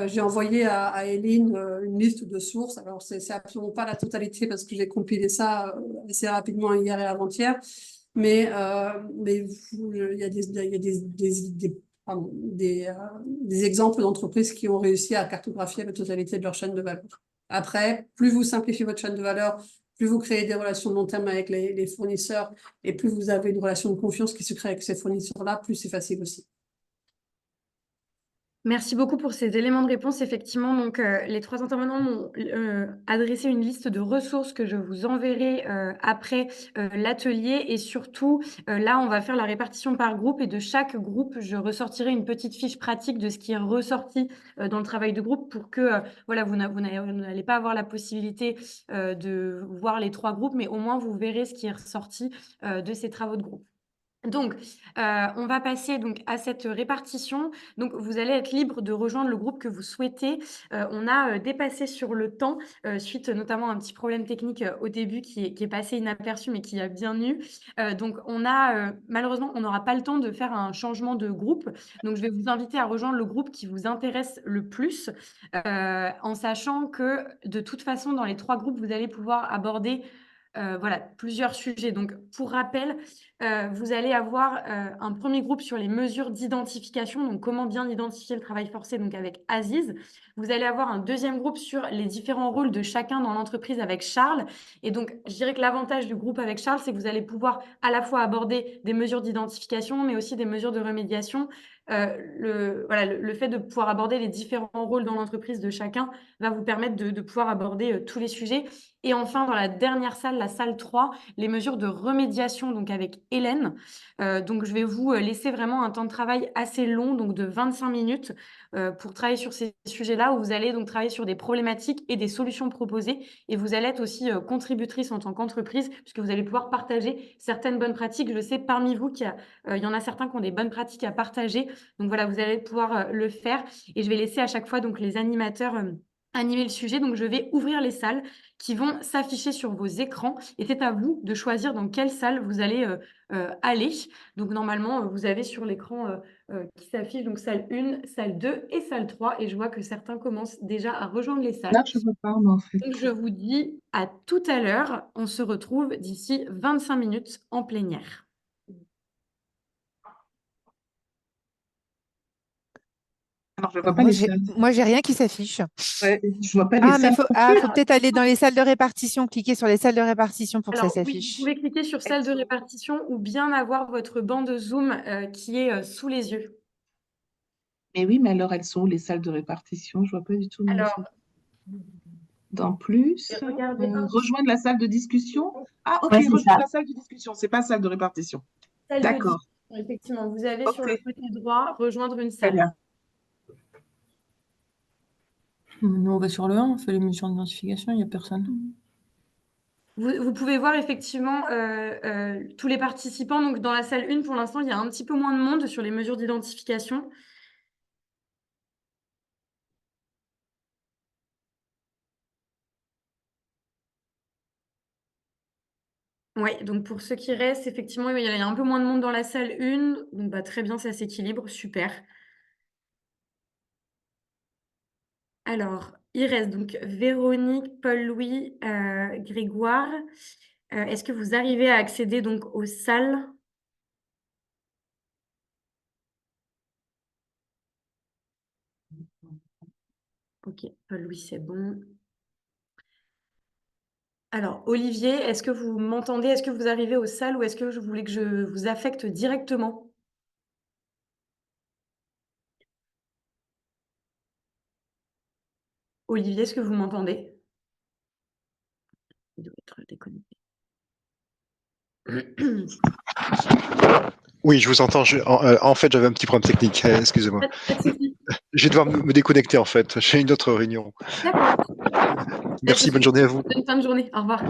J'ai envoyé à Hélène une liste de sources. Alors, c'est absolument pas la totalité parce que j'ai compilé ça assez rapidement hier et avant-hier. Mais il y a des exemples d'entreprises qui ont réussi à cartographier la totalité de leur chaîne de valeur. Après, plus vous simplifiez votre chaîne de valeur, plus vous créez des relations de long terme avec les fournisseurs et plus vous avez une relation de confiance qui se crée avec ces fournisseurs-là, plus c'est facile aussi. Merci beaucoup pour ces éléments de réponse. Effectivement, donc, les 3 intervenants m'ont, adressé une liste de ressources que je vous enverrai, après, l'atelier et surtout, là, on va faire la répartition par groupe et de chaque groupe, je ressortirai une petite fiche pratique de ce qui est ressorti, dans le travail de groupe pour que, voilà, vous n'allez pas avoir la possibilité, de voir les 3 groupes, mais au moins vous verrez ce qui est ressorti, de ces travaux de groupe. Donc, on va passer donc à cette répartition. Donc, vous allez être libre de rejoindre le groupe que vous souhaitez. On a, dépassé sur le temps, suite notamment à un petit problème technique, au début qui est passé inaperçu, mais qui a bien eu. Donc on a, malheureusement, on n'aura pas le temps de faire un changement de groupe. Donc je vais vous inviter à rejoindre le groupe qui vous intéresse le plus, en sachant que de toute façon, dans les 3 groupes, vous allez pouvoir aborder, voilà, plusieurs sujets. Donc pour rappel, vous allez avoir, un premier groupe sur les mesures d'identification, donc comment bien identifier le travail forcé, donc avec Aziz. Vous allez avoir un deuxième groupe sur les différents rôles de chacun dans l'entreprise avec Charles. Et donc, je dirais que l'avantage du groupe avec Charles, c'est que vous allez pouvoir à la fois aborder des mesures d'identification, mais aussi des mesures de remédiation. Le fait de pouvoir aborder les différents rôles dans l'entreprise de chacun va vous permettre de pouvoir aborder, tous les sujets. Et enfin, dans la dernière salle, la salle 3, les mesures de remédiation, donc avec Hélène. Donc je vais vous, laisser vraiment un temps de travail assez long, donc de 25 minutes, pour travailler sur ces sujets-là, où vous allez donc travailler sur des problématiques et des solutions proposées. Et vous allez être aussi, contributrice en tant qu'entreprise, puisque vous allez pouvoir partager certaines bonnes pratiques. Je sais parmi vous il y en a certains qui ont des bonnes pratiques à partager. Donc voilà, vous allez pouvoir, le faire. Et je vais laisser à chaque fois donc les animateurs, animer le sujet. Donc je vais ouvrir les salles qui vont s'afficher sur vos écrans et c'est à vous de choisir dans quelle salle vous allez, aller. Donc normalement, vous avez sur l'écran, qui s'affiche donc salle 1, salle 2 et salle 3 et je vois que certains commencent déjà à rejoindre les salles. Là, je ne vois pas, moi, en fait. Donc je vous dis à tout à l'heure. On se retrouve d'ici 25 minutes en plénière. Alors, je ne vois Alors, pas les salles. moi, j'ai rien qui s'affiche. Ouais, je ne vois pas les Ah, mais salles faut, non plus. faut peut-être aller dans les salles de répartition, cliquer sur les salles de répartition pour que ça Alors oui, vous s'affiche. pouvez cliquer sur salle de répartition ou bien avoir votre banc de Zoom, qui est, sous les yeux. Mais oui, mais alors elles sont où les salles de répartition? Je ne vois pas du tout. Alors, Dans plus, regardez rejoindre la salle de discussion. Ah, ok, Ouais, c'est rejoindre ça. la salle de discussion, c'est pas salle de répartition. salle de D'accord, discussion. Effectivement, vous avez sur ok, le côté droit rejoindre une très salle. bien. Nous, on va sur le 1, on fait les mesures d'identification, il n'y a personne. Vous pouvez voir effectivement tous les participants. Donc dans la salle 1, pour l'instant, il y a un petit peu moins de monde sur les mesures d'identification. Oui, donc pour ceux qui restent, effectivement, il y a un peu moins de monde dans la salle 1. Donc bah, très bien, ça s'équilibre, super. Alors, il reste donc Véronique, Paul-Louis, Grégoire. Est-ce que vous arrivez à accéder donc aux salles? Ok, Paul-Louis, c'est bon. Alors, Olivier, est-ce que vous m'entendez? Est-ce que vous arrivez aux salles ou est-ce que vous voulez que je vous affecte directement? Olivier, est-ce que vous m'entendez? Il doit être déconnecté. Oui, je vous entends. En fait, j'avais un petit problème technique. Excusez-moi. Pas de souci. Je vais devoir me déconnecter, en fait. J'ai une autre réunion. D'accord. Merci, bonne journée à vous. Bonne fin de journée. Au revoir.